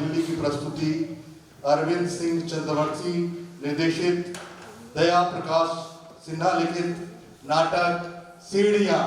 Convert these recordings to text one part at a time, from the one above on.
अंजलि की प्रस्तुति अरविंद सिंह चंद्रवंशी निर्देशित, दया प्रकाश सिन्हा लिखित नाटक सीढ़ियां।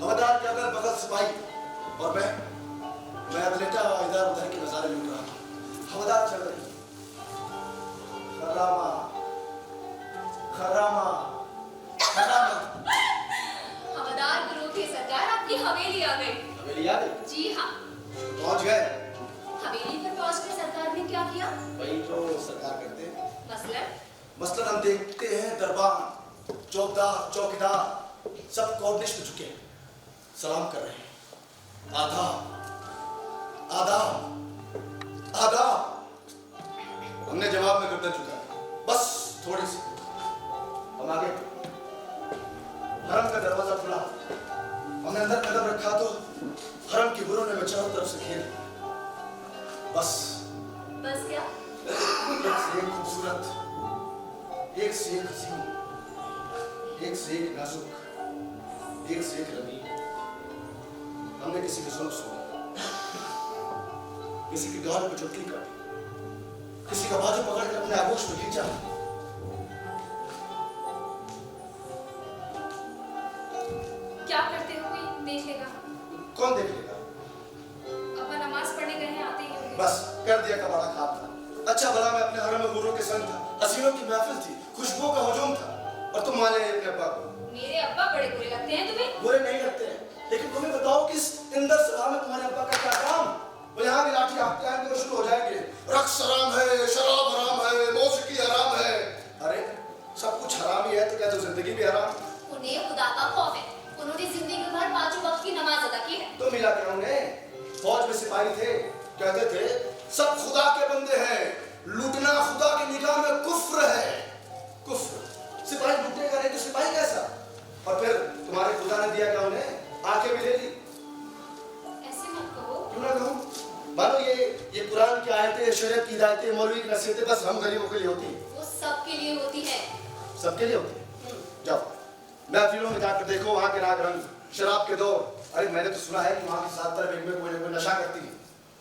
हवलदार के अगल बगल सिपाही और मैं अब लेटा इधर उधर गए। हवेली पर पहुंचकर सरकार ने क्या किया? वही जो सरकार करते हैं। मसलन हम देखते हैं दरबार, चौकीदार, चौकीदार सब कोर्निश में झुके सलाम कर रहे हैं। आदाब, आदाब, आदाब। हमने जवाब में गर्दन झुकाया, बस थोड़ी सी। हम आगे, हरम का दरवाजा खुला, हमने अंदर कदम रखा तो हरम की हुरों ने हमें चारों तरफ से घेर लिया। बस क्या? एक से एक खूबसूरत, एक से एक हसीन, एक से एक नाजुक, एक से एक रंगीन। हमने किसी की जुल्म सुनी, किसी की गाल पे चुटकी काटी, किसी का बाजू पकड़कर अपने आगोश में खींचा। क्या करते हो? कोई देख लेगा? कौन देख लेगा? अब्बा नमाज पढ़ने गए हैं, आते ही होंगे। बस कर दिया, कबाड़ा खाब था। अच्छा भला मैं अपने हरम में हूरों के संग था, हसीनों की महफिल थी, खुशबू का हुजूम था, और तुम माने अपने अब्बा को। मेरे अब्बा बड़े बुरे लगते हैं तुम्हें? बुरे नहीं लगते हैं, लेकिन तुम्हें बताओ कि इस इंदर सभा में तुम्हारे अब्बा का क्या काम? वो यहाँ भी लाठी आपके आएंगे और शुरू हो जाएंगे, रक्स हराम है, शराब हराम है, मौसीकी हराम है। अरे सब कुछ हराम ही है तो क्या तो जिंदगी भी हराम? उन्हें खुदा का खौफ है, उन्होंने जिंदगी भर 5 वक्त की नमाज अदा की है। तो मिला क्या उन्हें? फौज में सिपाही थे, कहते थे सब खुदा के बंदे हैं, लूटना खुदा की निगाह में कुफ्र है। कुफ्र। सिपाही लूटेगा नहीं तो सिपाही कैसा? और फिर तुम्हारे खुदा ने दिया क्या उन्हें? आंखें भी ले ली। ऐसे मत कहो। क्यों ना कहूं? मानो ये कुरान की आयतें, शरीयत की हिदायतें, मौलवी की नसीहतें बस हम गरीबों के लिए होती हैं। वो सबके लिए होती है। सबके लिए होती है। जाओ महफिलों में जाकर देखो, वहां के राग रंग, शराब के दौर। अरे मैंने तो सुना है कि वहां की सात तरफ में कोई ना कोई नशा करती है,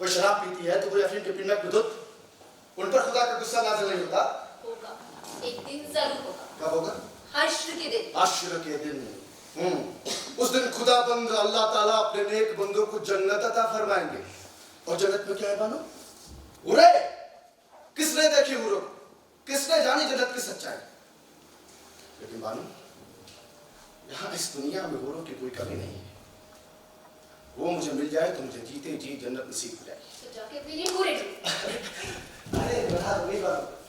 कोई शराब पीती है तो कोई अफीम के पिंडक विद्युत। उन पर खुदा का गुस्सा नाज़िल नहीं होता। होगा, एक दिन जरूर होगा। कब होगा? हश्र के दिन। हश्र के दिन। उस दिन खुदा बंद अल्लाह ताला अपने नेक बंदों को जन्नत अता फरमाएंगे। और जन्नत में क्या है मानो? उरे किसने देखी हुरो, किसने जानी जन्नत की सच्चाई? लेकिन मानो यहाँ इस दुनिया में हुरों की कोई कमी नहीं है। वो मुझे मिल जाए तो मुझे जीते जी जन्नत नसीब हो जाएगी। तो जाके अपने लिए पूरे ढूंढ। अरे बता दो,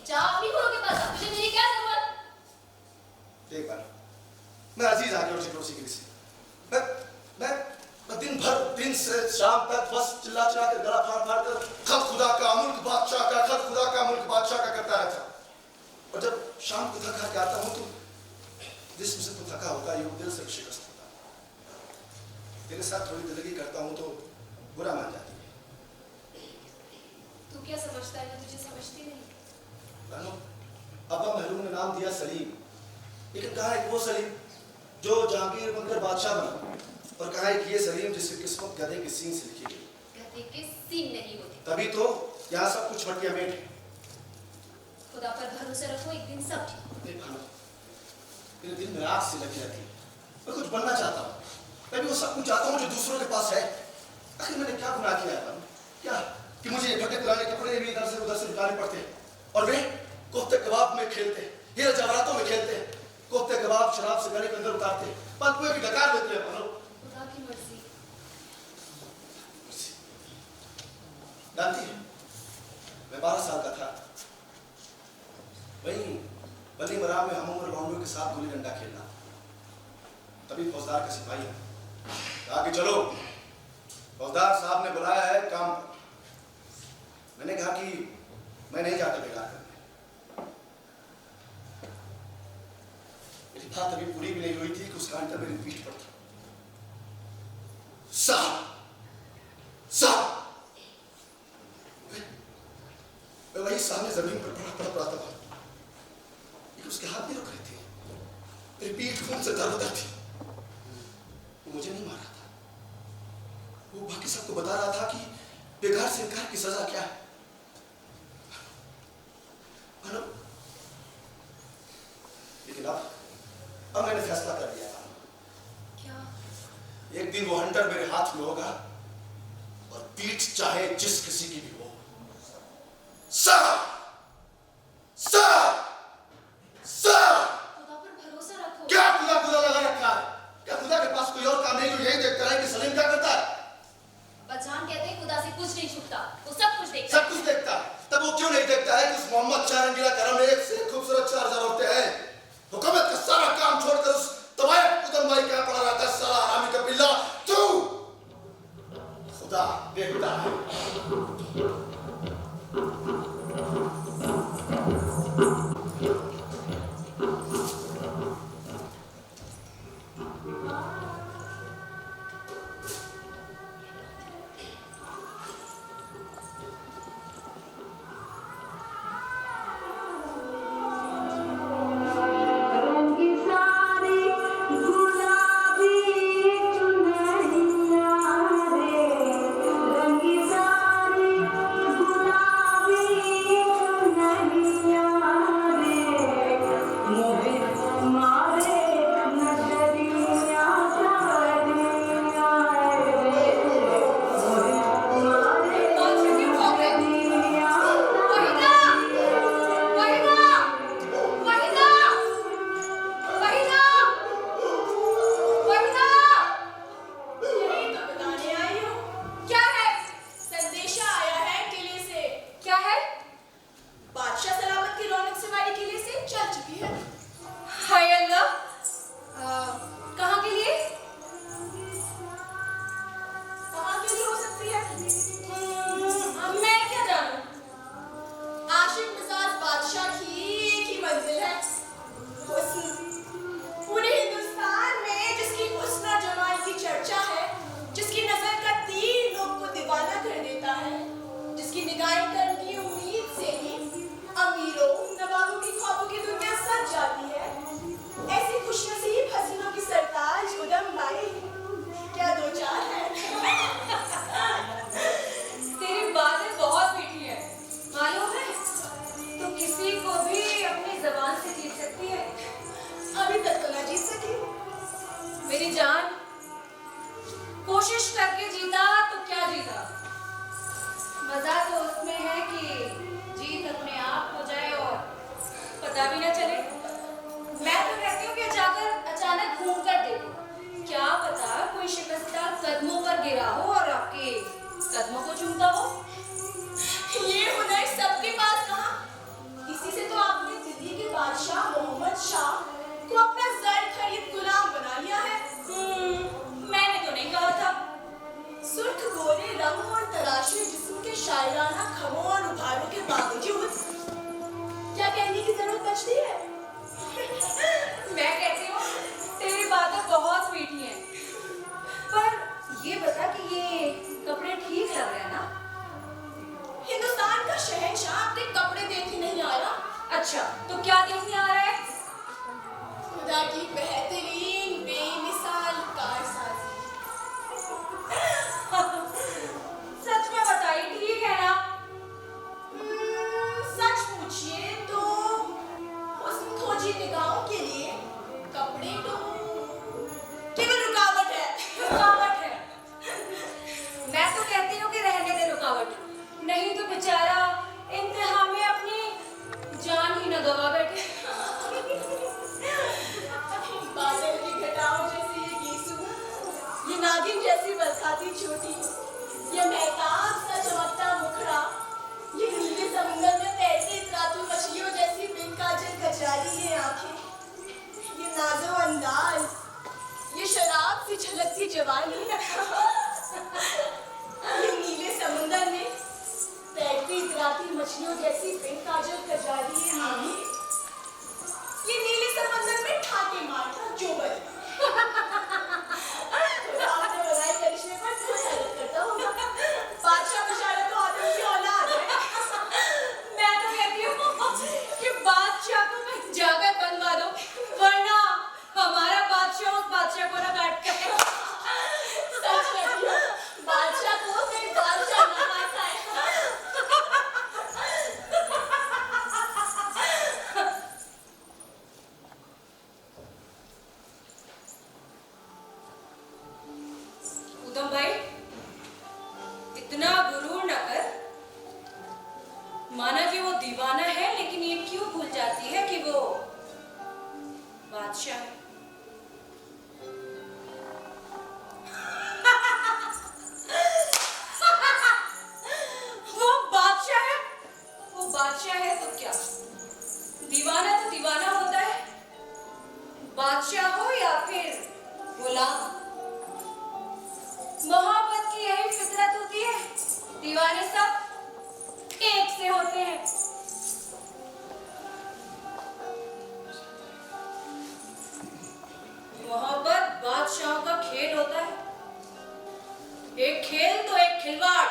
जाओ अपनी हुरों के पास, मुझे मेरी क्या जरूरत? देख बार मैं अजीज आगे और पड़ोसी के लिए मैं दिन से शाम तक बस चिल्ला चिल्ला कर गला फाड़ फाड़ कर खत खुदा का मुल्क बादशाह का, खत खुदा का मुल्क बादशाह का करता रहता। और जब शाम को थक के आता हूँ तो जिस्म से तो थका होता है, दिल से शिकस्त होता है। तेरे साथ थोड़ी दिलगी करता हूँ तो बुरा मान जाती है। तू क्या समझता है, मैं तुझे समझती नहीं। अब्बा महलूम ने नाम दिया सलीम, लेकिन कहाँ एक वो सलीम जो जहांगीर बनकर बादशाह बना, और कहाँ एक ये सलीम जिसकी किस्मत गधे की सींग से लिखी गई। गधे के सींग नहीं होते। तभी तो यहाँ सब कुछ मटिया मेट है। खुदा पर भरोसा रखो, एक दिन सब ठीक। मेरे दिल में आग से लगी रहती है। मैं कुछ बनना चाहता हूँ, मैं भी वो सब कुछ चाहता हूँ जो दूसरों के पास है। आखिर मैंने क्या गुनाह किया है? क्या कि मुझे ये फटे पुराने कपड़े भी इधर से उधर से निकालने पड़ते हैं, और वे कोफ्ते कबाब में खेलते हैं, हीरे जवाहरातों में खेलते हैं, कोफ्ते कबाब शराब से गले के अंदर उतारते हैं, पलकुएं भी डकार देते हैं। खुदा की मर्जी। जानती है मैं 12 साल का था, वहीं बली मराम में हम उम्र लौंडियों के साथ गुल्ली डंडा खेलना। तभी फौजदार का सिपाही कहा कि चलो, फौजदार साहब ने बुलाया है काम पर। मैंने कहा कि मैं नहीं जाता बेकार करने। मेरी बात अभी पूरी भी नहीं हुई थी कि उसका अंतर मेरी पीठ पर था। साहब साहब, मैं वही सामने जमीन पर पड़ा था, उसके हाथ नहीं रुक रहे थे, मेरी पीठ खून से दर्द थी। वो मुझे नहीं मारा था, वो बाकी सबको बता रहा था कि बेकार से इनकार की सजा क्या है। लेकिन अब मैंने फैसला कर लिया था। क्या? एक दिन वो हंटर मेरे हाथ में होगा, और पीठ चाहे जिस किसी की भी हो। खुदा पर भरोसा रखो। क्या खुदा खुदा लगा रखा है? क्या खुदा के पास कोई और काम नहीं जो यही देखता है कि सलीम क्या करता है? बचान कहते हैं खुदा से कुछ नहीं कुत्ता वो सब कुछ देखता सब कुछ देखता है, तब वो क्यों नहीं देखता है कि उस मोहम्मद शाह रंगीला घर में एक से एक खूबसूरत 4000 औरतें हैं। हुकूमत का सारा काम छोड़कर उस तवायफ उदम भाई क्या पड़ा रहा था, साला हरामी का बिल्ला तू। खुदा देखता है। मेरी जान, कोशिश करके जीता तो क्या जीता। मजा तो उसमें है कि जीत अपने आप हो जाए और पता भी ना चले। मैं तो कहती हूँ कि जाकर अचानक घूम कर देखो, क्या पता कोई शिकस्ता कदमों पर गिरा हो और आपके कदमों को चूमता हो। ये हुनर सबके पास कहाँ? इसी से तो आपने दिल्ली के बादशाह मोहम्मद शाह को अपना जर खरीद गुलाम बना लिया है। मैंने तो नहीं कहा था। सुर्ख गोरे रंग और तराशे जिस्म के शायराना खमों और उभारों के बावजूद क्या कहने की जरूरत बचती है? मैं कहती हूँ तेरी बातें बहुत मीठी हैं, पर ये बता कि ये कपड़े ठीक लग रहे हैं ना? हिंदुस्तान का शहंशाह अपने कपड़े देख ही नहीं आया। अच्छा, तो क्या देखने आ रहा है? खुदा की बेहतरीन बेमिसाल कारसाजी। सच में बताइए, ठीक है ना? सच पूछिए तो हुस्न खोजी निगाहों के लिए कपड़े तो केवल रुकावट है। रुकावट है। मैं तो कहती हूँ कि रहने दे रुकावट, नहीं तो बेचारा इंतहा में अपनी जान ही न गवा बैठे। बादल की घटाओं जैसी ये गीसू, ये नागिन जैसी बरसाती चोटी, ये महताब सा चमकता मुखड़ा, ये नीले समुंदर में तैरती इतरातू मछलियों जैसी बिनकाजल कचरारी ये आंखें, ये नाजो अंदाज, ये शराब सी झलकती जवानी, ये नीले समुंदर में तैरती इतराती मछलियों जैसी बिनकाजल कचरारी ये आंखें, ये नीले समंदर में ठाके मारता जोबन। खुदा अपने बनाए करिश्मे पर खूब हैरत करता होगा। बादशाह बेचारा तो आदम की औलाद है। मैं तो कहती हूँ कि बादशाह को मैं जाकर बनवा दो, वरना हमारा बादशाह उस बादशाह को ना काट के। सच कहती हूँ, बादशाह को फिर बादशाह ना काटता है। बादशाह है तो क्या, दीवाना तो दीवाना होता है, बादशाह हो या फिर गुलाम। मोहब्बत की यही फितरत होती है, दीवाने सब एक से होते हैं। मोहब्बत बादशाहों का खेल होता है, एक खेल तो एक खिलवाड़।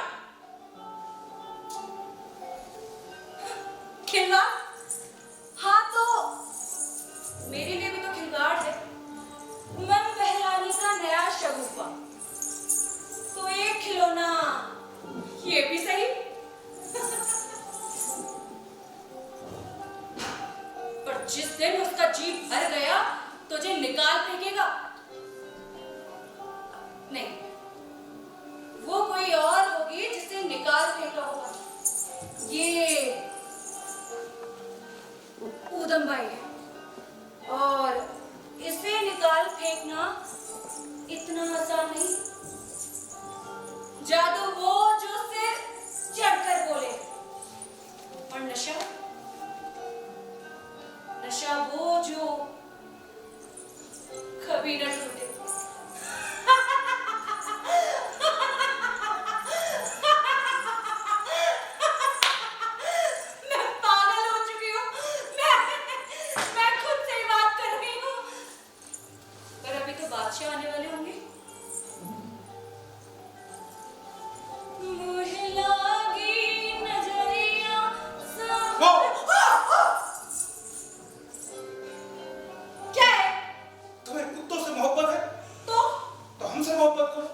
खिलवाड़? हाँ, तो मेरे लिए भी तो खिलवाड़ है। मन बहलाने का नया शगुफा, तो एक खिलौना ये भी सही। पर जिस दिन उसका जी भर गया तुझे निकाल फेंकेगा। नहीं, वो कोई और होगी जिसे निकाल फेंका होगा। ये ऊधमबाई है और इसे निकाल फेंकना इतना आसान नहीं। जादू वो जो सिर चढ़कर बोले, और नशा नशा वो जो कभी न टूटे। मैं पागल हो चुकी हूँ। मैं खुद से ही बात कर रही हूँ। पर अभी तो बादशाह आने वाले होंगे। मुझे लागी नजरिया क्या है? तुम्हें कुत्तों से मोहब्बत है तो हमसे मोहब्बत करो।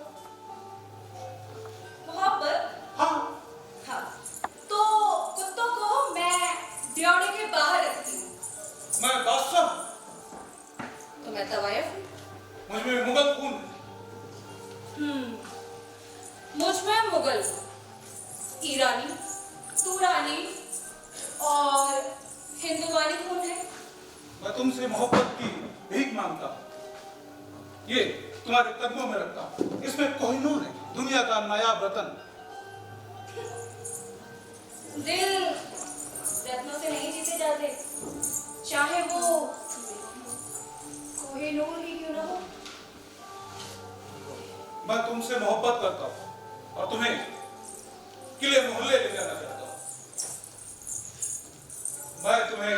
मोहब्बत? हाँ, हाँ, तो कुत्तों को मैं ड्योढ़े के बाहर रखती हूँ। मैं बादशाह हूँ, तो मैं तवायफ हूँ। मुझ में मुगल खून है। मुझ में मुगल, ईरानी, तुरानी और हिंदुवानी खून है। मैं तुमसे मोहब्बत की भीख मांगता हूँ। ये तुम्हारे कदमों में रखता हूँ। इसमें कोहिनूर है, दुनिया का नायाब रतन। दिल रत्नों से नहीं जीते जाते, चाहे वो कोहिनूर ही क्यों ना हो। मैं तुमसे मोहब्बत करता हूँ और तुम्हें किले मोहल्ले ले जाना चाहता हूँ। मैं तुम्हें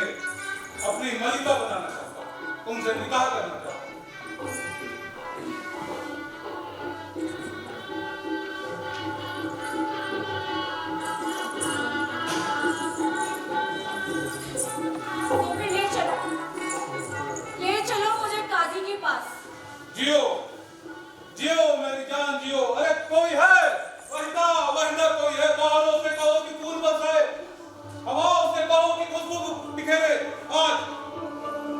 अपनी मलिका बनाना चाहता हूँ, तुमसे निकाह करना चाहता हूँ। तो फिर ले चलो मुझे काजी के पास। जियो जियो मेरी जान जियो। अरे कोई है, वहीदा वहीदा कोई है। बाहरों से कहो कि फूल बरसाए, हवाओं से कहो कि खुशबू बिखेरे। आज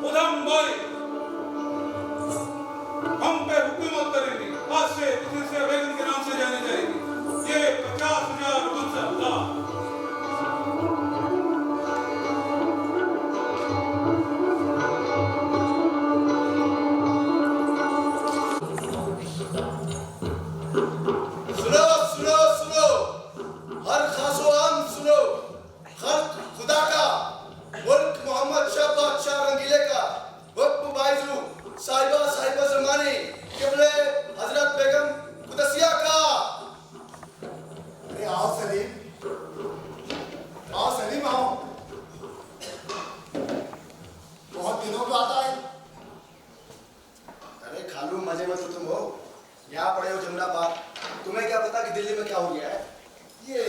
ऊधमबाई हम पे हुकूमत करेंगी। आज से किसी से बेगम के नाम से जानी जाएगी। ये 50,000 गुलशन सुनो सुनो सुनो, हर खासो आम सुनो। खल्क खुदा का, मुल्क मोहम्मद शाह बादशाह रंगीले का, हुक्म बाइजू साहिबा साहिबा जमानी किबले हजरत बेगम कुदसिया का। अरे आओ सलीम, आओ सलीम आओ। बहुत दिनों बाद आए। अरे खालू मजे में तो तुम हो, यहाँ पड़े हो जमुना पार। तुम्हें क्या पता कि दिल्ली में क्या हो गया है? ये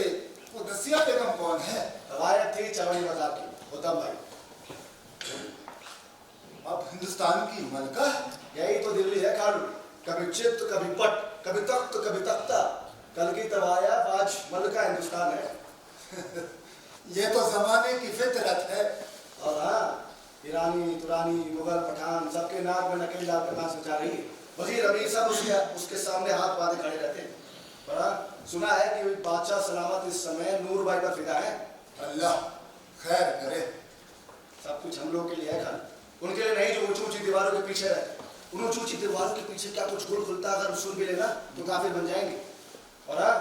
कुदसिया बेगम कौन है? रवायत थी चवड़ी बाजार की, ऊधमबाई। अब हिंदुस्तान की मलका। यही तो दिल्ली है खालू, कभी चित्त कभी पट, कभी तख्त कभी तख्ता। कल की तवाया आज मलका हिंदुस्तान है। ये तो जमाने की फितरत है। और हाँ, ईरानी तुरानी मुगल पठान सबके नाक में नकेल डाल कर नाच नचा रही है। वजीर अमीर सब उसके सामने हाथ बांधे खड़े रहते हैं। बड़ा सुना है कि बादशाह सलामत इस समय नूरबाई पर फिदा है। अल्लाह खैर करे। सब कुछ हम लोग के लिए है खाली, उनके लिए नहीं जो ऊंची ऊंची दीवारों के पीछे रहते। उन ऊंची ऊंची दीवारों के पीछे क्या कुछ गुल खुलता, अगर सुन भी लेना तो काफिर बन जाएंगे। और हाँ,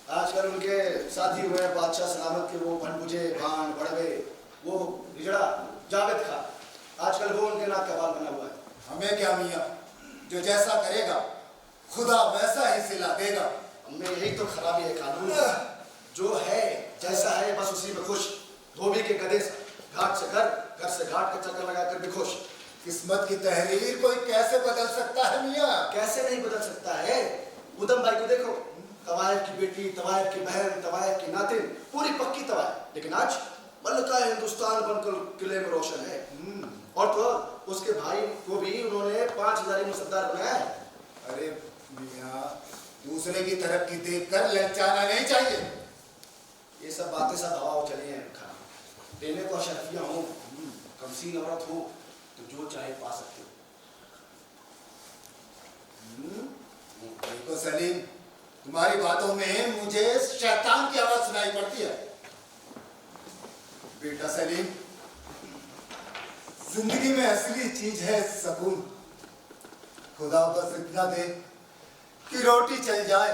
आजकल उनके साथी हुए बादशाह सलामत के वो भनबुजे भान बड़वे वो हिजड़ा जावेद खां, आजकल वो उनके नाक का बाल बना हुआ है। हमें क्या मियाँ, जो जैसा करेगा खुदा वैसा ही सिला देगा। हमें यही तो खराबी है कानून, जो है जैसा है बस उसी में खुश। धोबी के गधे से घाट से घर, घर से घाट का चक्कर लगाकर भी खुश। किस्मत की तहरीर कोई कैसे बदल सकता है मियाँ? कैसे नहीं बदल सकता है? उदम भाई को देखो, तवायफ की बेटी, तवायफ की बहन, तवायफ की नातिन, पूरी पक्की तवायफ, लेकिन आज मल्लिका हिंदुस्तान बनकर किले में रोशन है। और तो उसके भाई को भी उन्होंने 5000 मुसद्दार बनाया है। अरे मियाँ, दूसरे की तरक्की देखकर ललचाना नहीं चाहिए। ये सब बातें सब हवा चली हैं खाना। देने को अशरफिया हूँ, कमसीन औरत हो तो जो चाहे पा सकते हो। देखो सलीम, तुम्हारी बातों में मुझे शैतान की आवाज सुनाई पड़ती है। बेटा सलीम, जिंदगी में असली चीज है सुकून। खुदा बस इतना दे कि रोटी चल जाए,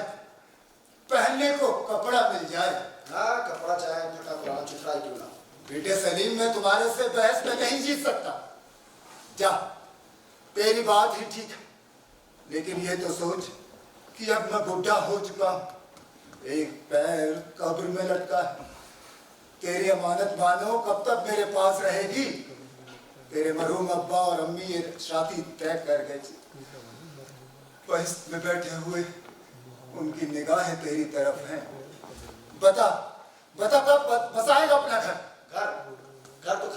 पहनने को कपड़ा मिल जाए। हाँ, कपड़ा चाहे फटा पुराना चिथड़ा ही क्यों ना। बेटे सलीम, मैं तुम्हारे से बहस में नहीं जीत सकता। जा, तेरी बात ही ठीक है, लेकिन ये तो सोच कि अब मैं बुढ़ा हो चुका हूं, एक पैर कब्र में लटका है। तेरी अमानत मानो कब तक मेरे पास रहेगी? तेरे मरहूम अब्बा और अम्मी ये शादी तय कर गए थे। बहस में बैठे हुए उनकी निगाहें तेरी तरफ हैं। बता बता, कब बसाएगा अपना घर? घर तो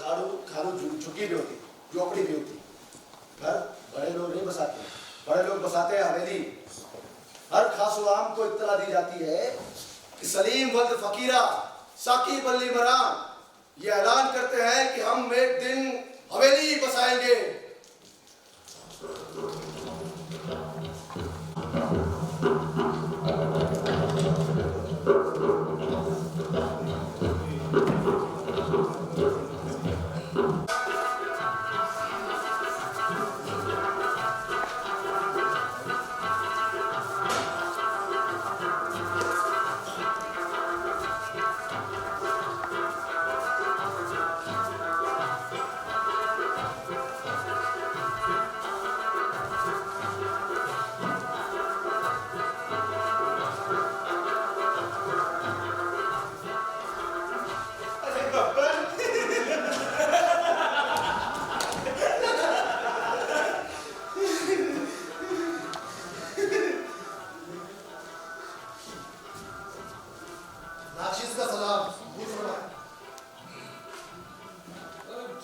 खारू झुकी भी होती, झोपड़ी भी होती। घर बड़े लोग नहीं बसाते, बड़े लोग बसाते हैं हवेली। हर खासो आम को इत्तला दी जाती है कि सलीम वल्द फकीरा साकिब अली मरान ये ऐलान करते हैं कि हम एक दिन हवेली बसाएंगे।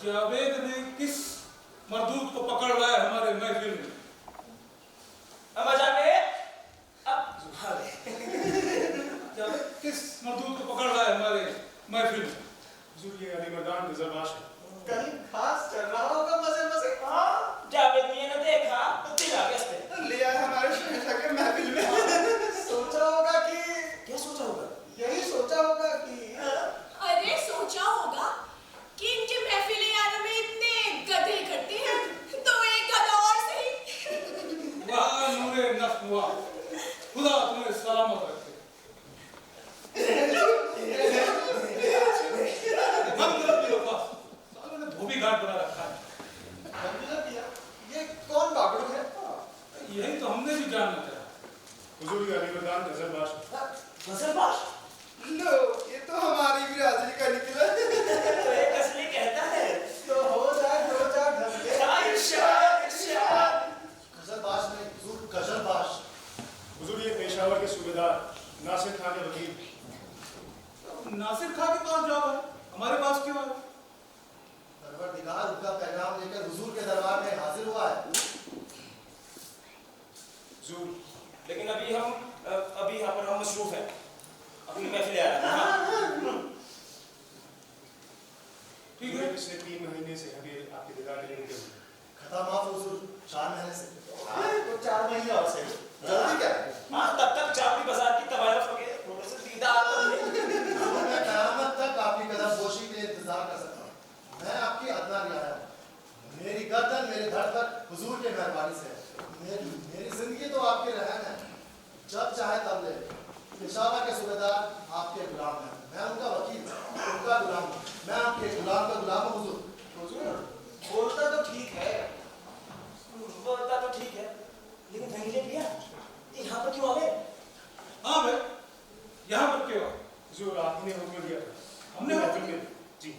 जावेद ने किस मरदूद को पकड़ लाया हमारे महफिल में? जावेद किस मरदूद को पकड़ लाया हमारे महफिल में? हुजूर, ये अली मर्दान नजरबाज है। कहीं खास चल रहा होगा मजे मजे। हाँ, जावेद मियां ने देखा तो दिल आ गया इस पे। लिया है हमारे शहर के महफिल में। सोचा होगा कि क्या सोचा होगा? यही सोचा होगा कि अरे सोचा होगा कि इनके महफिले यारों में इतने गधे इकट्ठे हैं, तो एक गधा और सही। वाह नूरे नफ्स वाह, खुदा तुम्हें सलामत रखे। सालों ने धोबी घाट बना रखा है। ये कौन बागड़ू है? यही तो हमने भी जानना चाहा। हुजूर, ये अली मर्दान नजरबाज है। नजरबाज? लो, ये तो हमारी बिरादरी का निकला। तो एक असली कहता है तो हो जाए दो चार ढंगे। इरशाद, इरशाद। गजलबाज नहीं, हुजूर गजलबाज। हुजूर, ये पेशावर के सूबेदार नासिर खान के वकील। नासिर खां के पास जाओ, हमारे पास क्यों आए? परवरदिगार उनका पैगाम लेकर हुजूर के दरबार में हाजिर हुआ है। हुजूर, लेकिन अभी यहाँ पर हम मसरूफ हैं, अपनी महफिल आ रहा है। ठीक है। पिछले 3 महीने से हबीब आपके दीदार के लिए रुके हुए। खत्म माफ हुजूर 4 महीने से। तो 4 महीने और सही। जल्दी क्या है? हाँ, तब तक चावड़ी बाजार की तवायफ वगैरह थोड़े से दीदार कर ले। मैं क़यामत तक आपकी कदम पोशी के लिए इंतजार कर सकता हूँ। मैं आपकी अदना भी आया हूँ। मेरी गर्दन मेरी धड़कन हुजूर के मेहरबानी से है। मेरी जिंदगी तो आपके रहन है, जब चाहे तब ले। पेशावर के सूबेदार आपके गुलाम हैं, मैं उनका वकील, उनका गुलाम हूँ। मैं आपके गुलाम का गुलाम हूँ हुजूर। हुजूर, बोलता तो ठीक है, बोलता तो ठीक है, लेकिन रंगीले भैया ये यहाँ पर क्यों आ गए? हाँ भाई, यहाँ पर क्यों आए? हुजूर आप ही ने हुक्म दिया था। हमने हुक्म दिया जी।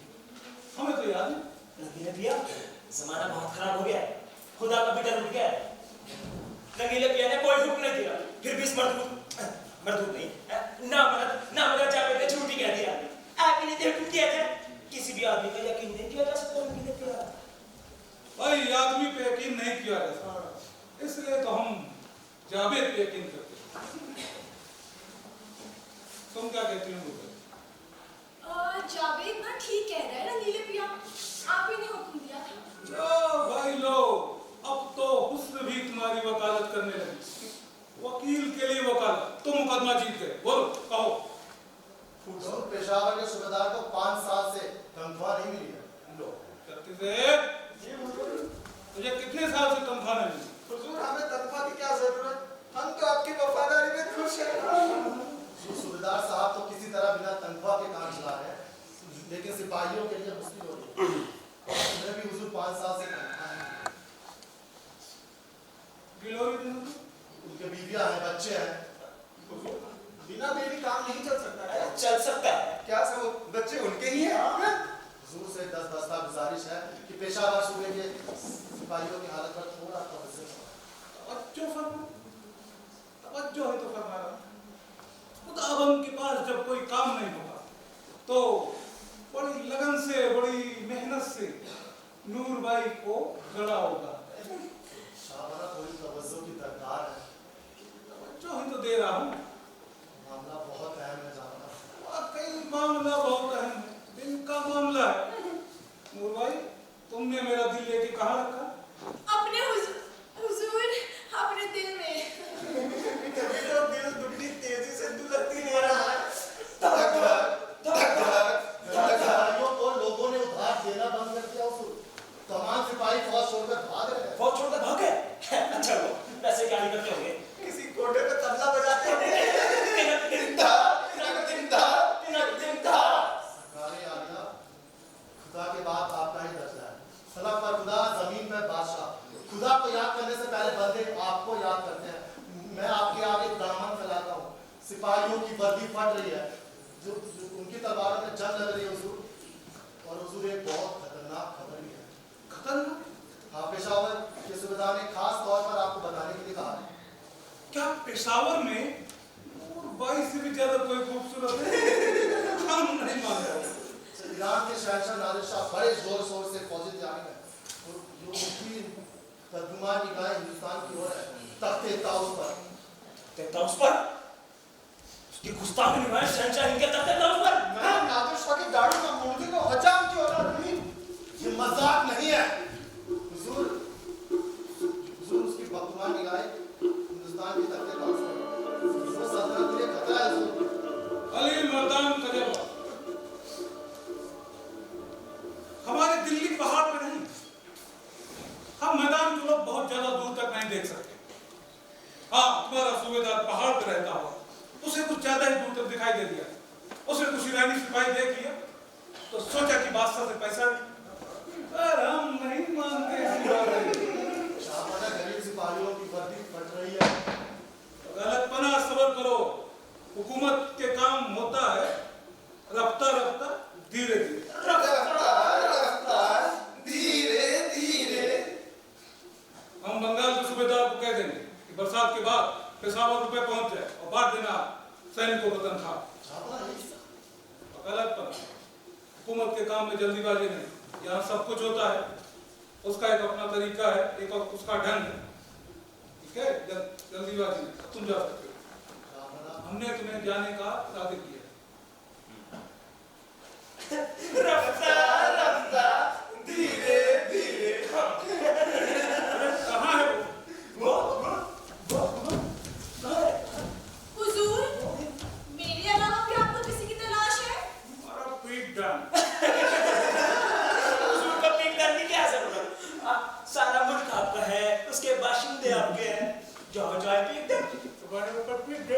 हमें तो याद नहीं। रंगीले भैया जमाना बहुत खराब हो गया है, खुदा का भी डर उठ गया है। रंगीले भैया ने कोई हुक्म नहीं दिया, फिर भी इस मरदूत नहीं ना मदद जावेद ने झूठी कह दिया। आप ही ने हुक्म दिया था, किसी भी आदमी का यकीन नहीं किया जा सकता रंगीले भैया। भाई आदमी पे यकीन नहीं किया जा सकता, इसलिए तो हम जावेद पे यकीन करते हैं। तुम क्या कहती हो? जावेद ना ठीक कह रहा है रंगीले भैया, आप ही ने हुक्म दिया था। लो भाई लो, अब तो हुस्न भी तुम्हारी वकालत करने लगी। वकील के लिए वकालत, तुम मुकदमा जीत गए। बोलो, कहो। हुजूर, पेशावर के सूबेदार को 5 साल से तनख्वाह नहीं मिली है। लो, तुझे कितने साल से तनख्वाह नहीं मिली? हुजूर, हमें तनख्वाह की क्या जरूरत, हम तो आपकी वफादारी में खुश हैं। सूबेदार साहब तो किसी तरह बिना तनख्वाह के काम चला रहे हैं, लेकिन सिपाहियों के लिए मुश्किल हो रही है। उन्हें भी हुजूर 5 साल से तनख्वाह नहीं मिली। गिलोरी देना? उनके बीवियां हैं, बच्चे हैं। बिना बेबी काम नहीं चल सकता है। चल सकता है क्या? सब बच्चे उनके ही हैं। हुजूर से 10 दस्ता गुजारिश है कि पेशावर सूबे के सिपाहियों की हालत पर थोड़ा तवज्जो तवज्जो है तो फरमा रहा। खुदाबंद के पास जब कोई काम नहीं होगा तो बड़ी लगन से, बड़ी मेहनत से नूर भाई को गड़ा होगा। शाहबाना थोड़ी तवज्जो की दरकार है। तवज्जो ही तो दे रहा हूँ। मामला बहुत अहम है जानना। वाकई मामला बहुत अहम है, दिल का मामला है। नूर भाई, तुमने मेरा दिल लेके कहाँ रखा? अपने हुजूर अपने दिल में। कभी तो दिल दुगनी तेजी से धड़कती ले रहा है। सिपाहियों को लोगों ने उधार देना बंद कर दिया। तमाम सिपाही फौज छोड़कर भाग रहे हैं। फौज छोड़कर भाग गए? अच्छा वो वैसे क्या नहीं करते होंगे, किसी कोठे पे तबला बजाते होंगे। सरकारे आलिया, खुदा के बाद आपका ही दर्जा है। सलाम पर खुदा, जमीन पर बादशाह। खुदा को याद करने से पहले बंदे आपको याद करते हैं। मैं आपके आगे दामन फैलाता हूँ। सिपाहियों की वर्दी फट रही है, जो उनकी तलवारों में जंग लग रही है हुजूर। और हुजूर एक बहुत खतरनाक खबर भी है। खतरनाक? हाँ, पेशावर के सूबेदार ने खास तौर पर आपको बताने के लिए कहा है। क्या पेशावर में नूर भाई से भी ज्यादा कोई खूबसूरत है? हम नहीं मान रहे। ईरान के शहंशाह नादिर शाह बड़े जोर शोर से फौजी तैयारी में और जो उनकी तर्जुमान निगाहें हिंदुस्तान की ओर है, तख्ते ताउस पर। ताउस पर? उसकी गुस्ताखी निभाए शहंशाह इनके तख्ते ताउस पर? मैं नादिर शाह की दाढ़ी का मूर्ति को हजाम की औलाद नहीं। ये मजाक नहीं है हुजूर। हुजूर, उसकी बदगुमान निगाहें हिंदुस्तान की तख्ते ताउस पर। वो सल्तनत के लिए खतरा है हुजूर। अली मर्दान का जवाब हमारे दिल्ली पहाड़ पे नहीं, हम मैदान के लोग बहुत ज्यादा दूर तक नहीं देख सकते। हाँ, तुम्हारा सूबेदार पहाड़ पे रहता हुआ उसे कुछ ज्यादा ही दूर तक दिखाई दे दिया। उसे कुछ ईरानी सिपाही देख लिया तो सोचा कि बादशाह से पैसा पर हम नहीं मानते ऐसी बात। शाहबाना गरीब सिपाहियों की वर्दी फट रही है। गलत पना, सबर करो। हुकूमत के काम होता है रफ्ता रफ्ता धीरे धीरे। हम बंगाल के सूबेदार को कह देंगे कि बरसात के बाद पेशावर रुपए पहुंच जाए और बांट देना सैनिकों को तनख्वाह। गलत पर हुकूमत के काम में जल्दीबाजी नहीं। यहाँ सब कुछ होता है, उसका एक अपना तरीका है, एक उसका ढंग है। ठीक है, जल्दीबाजी नहीं। तुम जा सकते हो। हमने तुम्हें जाने का इरादा किया। रफ्ता रफ्ता धीरे धीरे। कहाँ है वो? हुजूर, मेरे अलावा भी आपको किसी की तलाश है? हमारा पीठ डांग। हुजूर का पीठ करने की क्या जरूरत? सारा मुल्क आपका है, उसके बाशिंदे आपके हैं। जाओ जाए पीठ दे। तुम्हारे ऊपर पीठ दे।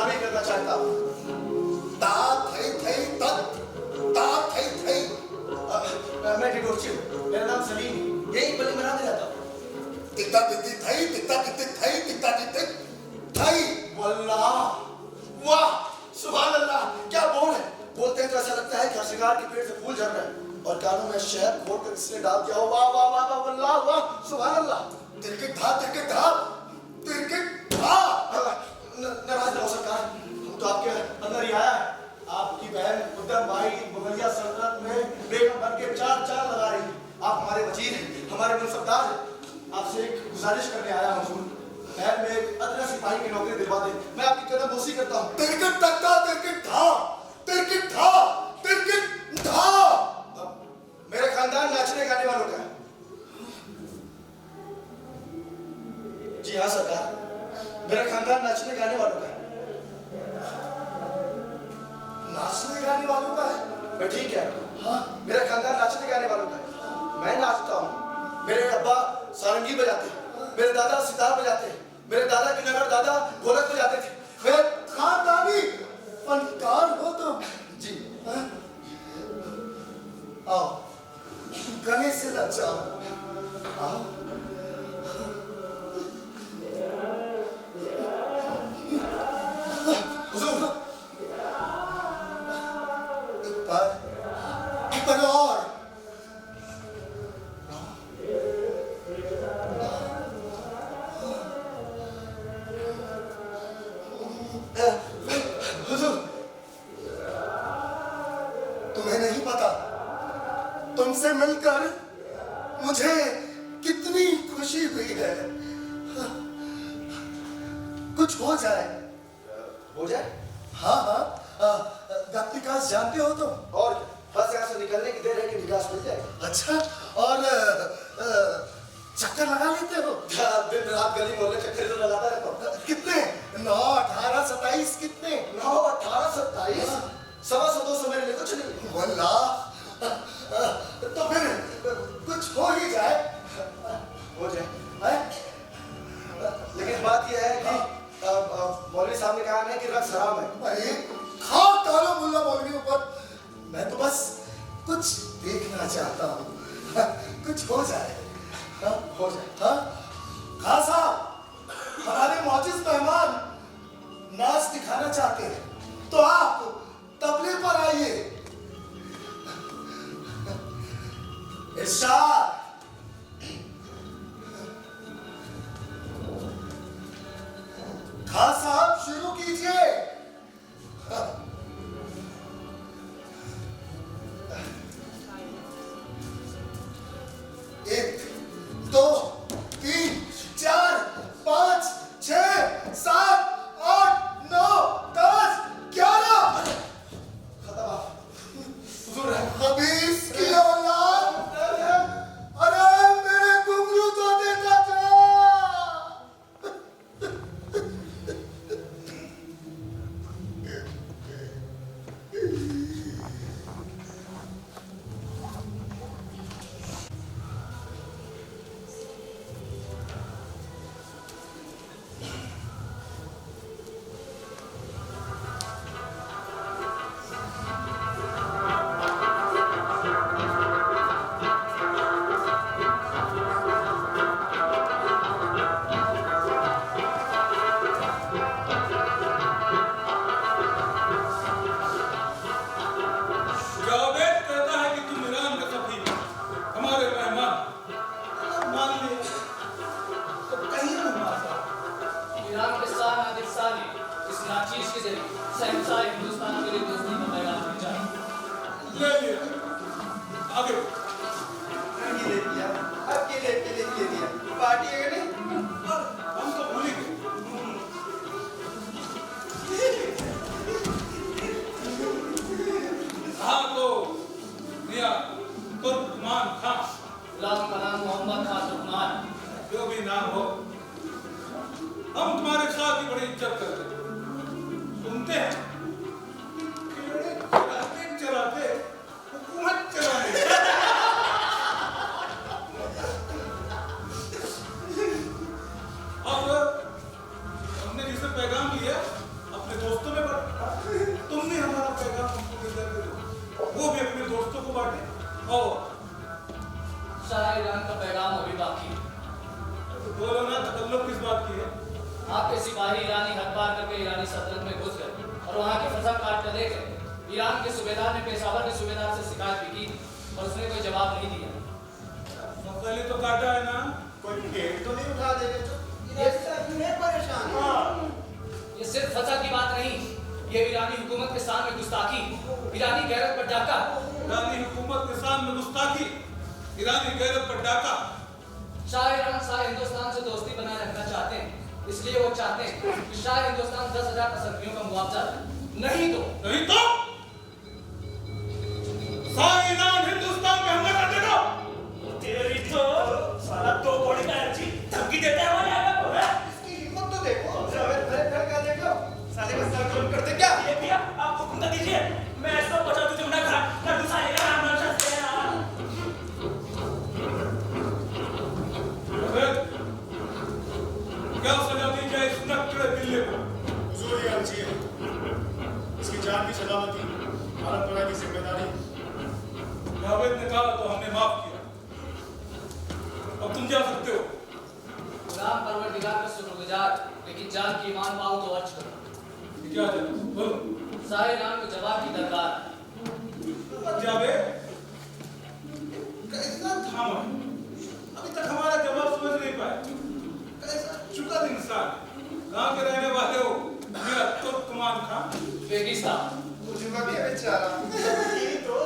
गुलामी करना चाहता हूँ। ता थई थई तत ता थई थई। मैं डिडोरची हूँ, मेरा नाम सलीम, यही गली में रहता हूँ। तिता तिती थई तिता तिती थई तिता तिती थई। वल्लाह, वाह, सुभान अल्लाह, क्या बोल है। बोलते हैं तो ऐसा लगता है कि हरसिंगार के पेड़ से फूल झड़ रहे हैं और कानों में शहद घोट कर इसने डाल दिया हो। वाह वाह वाह वाह, वल्लाह वाह, सुभान अल्लाह। तिरकिट था तिरकिट था तिरकिट था। नाराज ना हो सरकार, हम तो आपके अंदर ही आया है। आपकी बहन उद्दम भाई मुगलिया सल्तनत में बेगम बन के चार चार लगा रही। आप हमारे वजीर हैं, हमारे मनसबदार हैं। आपसे एक गुजारिश करने आया हूँ हुजूर, महल में एक अदना सिपाही की नौकरी दिलवा दें। मैं आपकी कदम बोसी करता हूँ। तिरकिट तक था तिरकिट था तिरकिट था तिरकिट था। मेरा खानदान नाचने गाने वालों का है। जी हाँ सरकार, मेरा खानदान नाचने गाने वालों का है। नाचने गाने वालों का है। मैं ठीक है। हाँ, मेरा खानदान नाचने गाने वालों का है। मैं नाचता हूँ। मेरे अब्बा सारंगी बजाते हैं, मेरे दादा सितार बजाते हैं, मेरे दादा के नगर दादा ढोलक बजाते थे। मेरे खानदानी फनकार हो तुम। जी हाँ? आओ गले से लग जाओ। आओ हुजूर, एक बार और। हुजूर, तुम्हें नहीं पता तुमसे मिलकर मुझे कितनी खुशी हुई है। कुछ हो जाए। हो जाए। हाँ हाँ, वक्त विकास जानते हो तुम। और क्या? बस यहाँ से निकलने की देर है कि निकास मिल जाएगा। अच्छा, और चक्कर लगा लेते हो? दिन रात गली मोहल्ले चक्कर तो लगाता रहता हूँ। कितने? 9, 18, 27 कितने? 9, 18, 27, 125, 200 मेरे लिए कुछ नहीं। वल्लाह, तो फिर कुछ हो ही जाए। हो जाए। हैं? लेकिन बात यह है कि मौलवी साहब ने कहा है कि रक्स हराम है। अरे खाओ तालो मुल्ला मौलवियों पर। मैं तो बस कुछ देखना चाहता हूँ। कुछ हो जाए। हाँ? हो जाए। हाँ? खान साहब, हमारे मौजूद मेहमान नाच दिखाना चाहते हैं, तो आप तबले पर आइए। इरशाद। खान साहब शुरू कीजिए। एक, दो, तीन, चार, 5, 6, 7, 8, 9, 10, 11। खत्म आप। हुजूर है। खबीस की औलाद। अरे मेरे घुंघरू तो देता जा। जावेद कहता है कि तुम ईरान का सफी हो, हमारे मेहमान। मान लिया तो कहीं ना मासा। ईरान के शाह नादिर शाह ने इस नाचीज के जरिए शहंशाह हिंदुस्तान के लिए दोस्ती का पैगाम भेजा है। ले लिया, आगे ये ले लिया। अब ये ले लिया। पार्टी है कि नहीं? हम तो भूल ही गए। हाँ तो मियां तुर्कमान खान, गुलाम का नाम मोहम्मद खान तुर्कमान। जो भी नाम हो, हम तुम्हारे साथ की बड़ी इज्जत करते हैं। सुनते हैं चलाते हुकूमत चलाने। और हमने जिसे पैगाम लिया अपने दोस्तों में बांटा। तुमने हमारा पैगाम हमको भेजा दो, वो भी अपने दोस्तों को बांटे। और शाह ईरान का पैगाम अभी बाकी है। तो बोलो ना, तकल्लुफ किस बात की है? आपके सिपाही ईरानी हद पार करके ईरानी सल्तनत में घुस गए और वहाँ की फजा काट कर देखे। ईरान के सूबेदार ने पेशावर के सूबेदार से शिकायत भी की और उसने कोई जवाब नहीं दिया। पहले तो काटा है ना, कोई पेड़ तो नहीं उठा देगा जो इन्हें परेशान। ये सिर्फ फजा की बात नहीं, ये ईरानी हुकूमत के सामने गुस्ताखी, ईरानी गैरत पर डाका। ईरानी हुकूमत के सामने गुस्ताखी, ईरानी गैरत पर डाका। शाह ईरान शाह हिंदुस्तान से दोस्ती बनाए रखना चाहते हैं, इसलिए वो चाहते हैं कि शाह हिंदुस्तान 10,000 तसल्लियों का मुआवजा दे। नहीं तो शाह ईरान हिंदुस्तान पे हमला कर देगा। तेरी तो साला तो बड़ी का अच्छी धमकी देता है हमारे आगे को। इसकी हिम्मत तो देखो, फिर क्या देखो, साले का सर कौन करते क्या? ये भैया आप हुक्म कर दीजिए, मैं इसको बचा दूं जमुना घाट कर दूं साले का नाम ना चलते हैं। क्या सजा दी जाए इस नक्कड़ बिल्ले को? हुजूर ये अर्जी है, इसकी जान की सलामती भारत बना की जिम्मेदारी। जावेद ने कहा तो हमने माफ किया, अब तुम जा सकते हो। गुलाम परवरदिगार का शुक्रगुजार, लेकिन जान की ईमान पाऊं तो अर्ज करो। क्या जाना बोलो। शाह ईरान को जवाब की दरकार है। जावेद कैसा थामा है, अभी तक हमारा जवाब समझ नहीं पाए। कैसा चुका इंसान, गांव के रहने वाले हो, मेरा तुर्कमान खान। उज़्बेकिस्तान बेचारा यही तो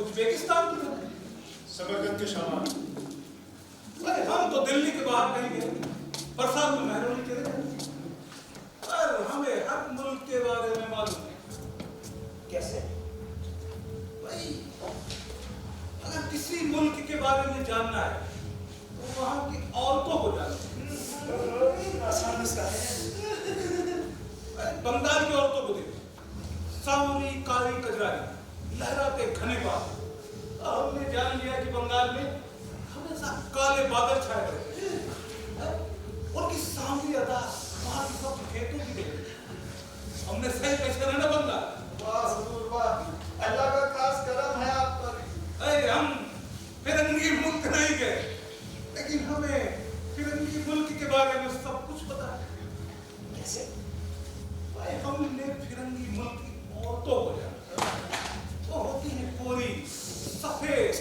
उज़्बेकिस्तान की तरफ। समरकंद के शामान अरे हम तो दिल्ली के बाहर नहीं गए, बरसात में मेहरबानी चले गए, पर हमें हर मुल्क के बारे में मालूम है। कैसे? भाई अगर किसी मुल्क के बारे में जानना है तो वहाँ की औरतों को जानना आसान नुस्खा है। है। बंगाल की औरतों को देखो, सांवरी काली कजरारी, लहराते घने बाल। हमने जान लिया कि बंगाल में हमेशा काले बादल छाए रहते हैं। उनकी सांवरी अदा वहाँ की सब खेतों की देखो। हमने सही पहचाना ना बंगाल। वाह हुजूर वाह, अल्लाह का खास करम है आप पर। अरे हम फिरंगी मुल्क नहीं गए, लेकिन हमें फिरंगी मुल्क के बारे में सब कुछ पता है। कैसे? भाई हमने फिरंगी मुल्क की औरतों को जाना, वो होती है पूरी सफेद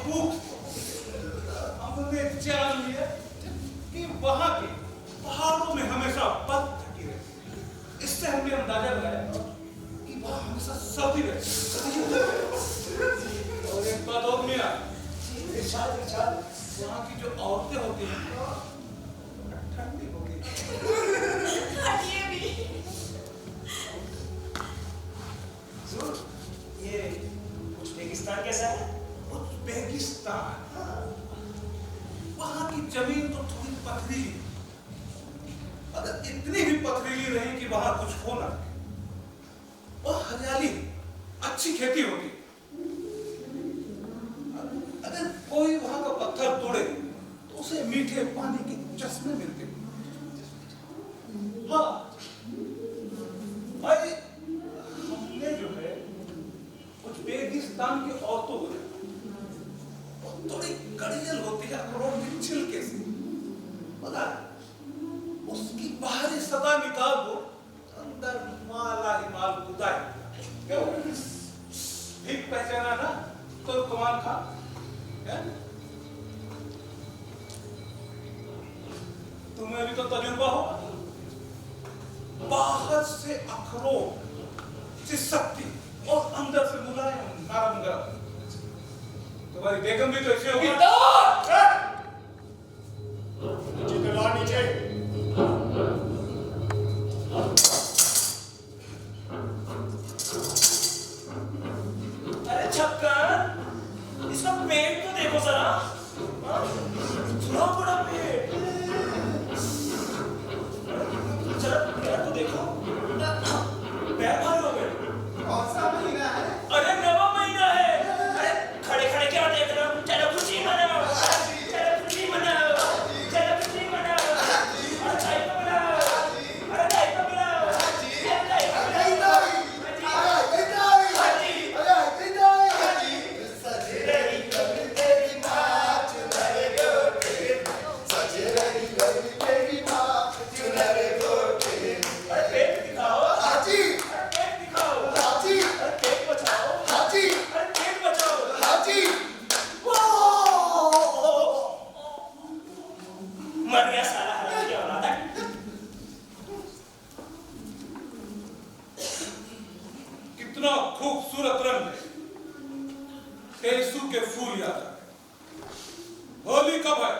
भूख। हमने जान लिया कि वहाँ के पहाड़ों में हमेशा बर्फ ढकी रहती है। इससे हमने अंदाजा लगाया कि वहाँ हमेशा सर्दी रहती है। और एक बात और मिला, वहाँ की जो औरतें होती हैं ठंडी होती हैं। हटिए भी। हुजूर, ये उज़्बेकिस्तान कैसा है? उज़्बेकिस्तान, वहाँ की जमीन तो थोड़ी पथरीली, अगर इतनी भी पथरीली रही कि वहाँ कुछ हो ना, और हरियाली, अच्छी खेती होगी। अगर कोई वहाँ का पत्थर तोड़े तो उसे मीठे पानी के चश्मे मिलते। हाँ भाई, हमने जो है उज़्बेकिस्तान की औरतों को देखा, वो थोड़ी कड़ियल होती है अखरोट के छिलके से, पता है? उसकी बाहरी सतह निकाल दो, अंदर माला ही माल गुदा है। क्यों? ठीक पहचाना ना तुर्कमान खान? तुम्हें भी तो तजुर्बा हो। बाहर से अखरोट से सख्ती और अंदर से मुलायम नरम गरम। तुम्हारी बेगम भी तो ऐसे होगी। जितला नीचे। अरे छक्कर, इसका पेट तो देखो जरा। हाँ? इतना बड़ा पेट। जरा पैर तो देखो, पैर भारी हो गए। कौन सा महीना है? अरे नवा महीना है। अरे खड़े खड़े क्या देख रहे हो? चलो खुशी मनाओ। खूबसूरत रंग में तेरी सू के फूल याद आ गए। होली कब है?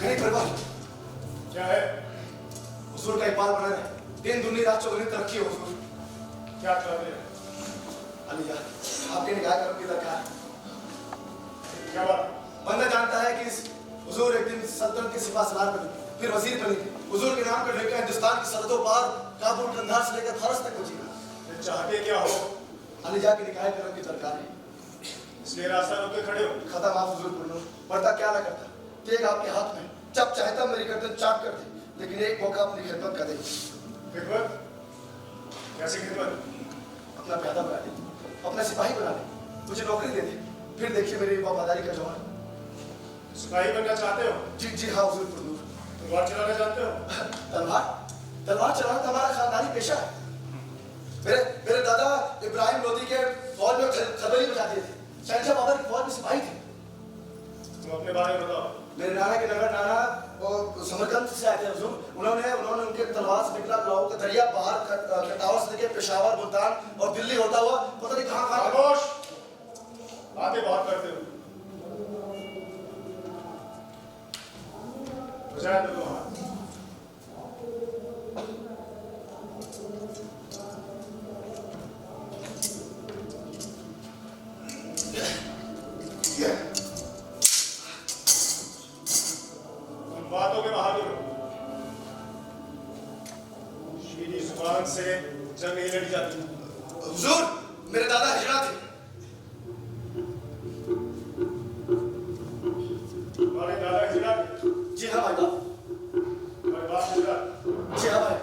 गरीब परिवार क्या है? हुजूर का इकबाल बना रहे, दिन दुनी रात चौगनी तरक्की हो हुजूर। क्या चाहते हैं? अली जान, आपके निगाह करम की दरकार। क्या बात? बंदा जानता है कि हुजूर एक दिन सल्तनत के सिपा सलार बने, फिर वजीर बने। हुजूर के नाम पर ठेका हिंदुस्तान की सरहदों पार काबुल कंधार से लेकर फारस तक पहुंचेगा। फिर चाहते क्या हो? अली जान के निगाह करम की दरकार है। इसलिए रास्ता रोक के खड़े हो? खत्म आप हुजूर पढ़ लो, पढ़ता क्या ना करता, तेग आपके हाथ में, जब चाहता मेरी गर्दन चाट कर दे, लेकिन एक मौका अपनी खिदमत कर दे। खिदमत? कैसी खिदमत? अपना प्यादा बना दे, अपना सिपाही बना दे, मुझे नौकरी दे दे, फिर देखिए मेरी वफादारी का जवान। सिपाही बनना चाहते हो? जी जी हाँ हुजूर पुरनूर। तलवार चलाना जानते हो? तलवार तलवार चलाना तो हमारा खानदानी पेशा है। मेरे दादा इब्राहिम लोदी के फौज में खलबली बजा दिए थे, शहनशाह बाबर की फौज में सिपाही थे। तुम अपने बारे में बताओ। मेरे नाना के नगर नाना और समरकंद से आए थे हुजूर। उन्होंने उनके तलवार से निकला लाहौर का दरिया पार कटावा से लेकर पेशावर, मुल्तान और दिल्ली होता हुआ पता नहीं कहाँ कहाँ। खामोश! बातें बहुत करते हो। बजाय दो हाथ। बातों के बहादुर हो। शीरी जुबान से जंग नहीं लड़ी जाती। हुजूर मेरे दादा हिजरा थे। तुम्हारे दादा हिजरा थे? जी हाँ भाई बाप। तुम्हारे बाप हिजरा? जी हाँ भाई।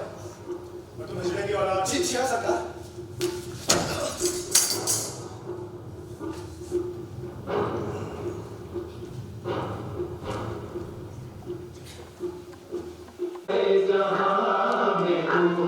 और तुम हिजरे की औलाद? जी जी हाँ सरकार। जहां में तू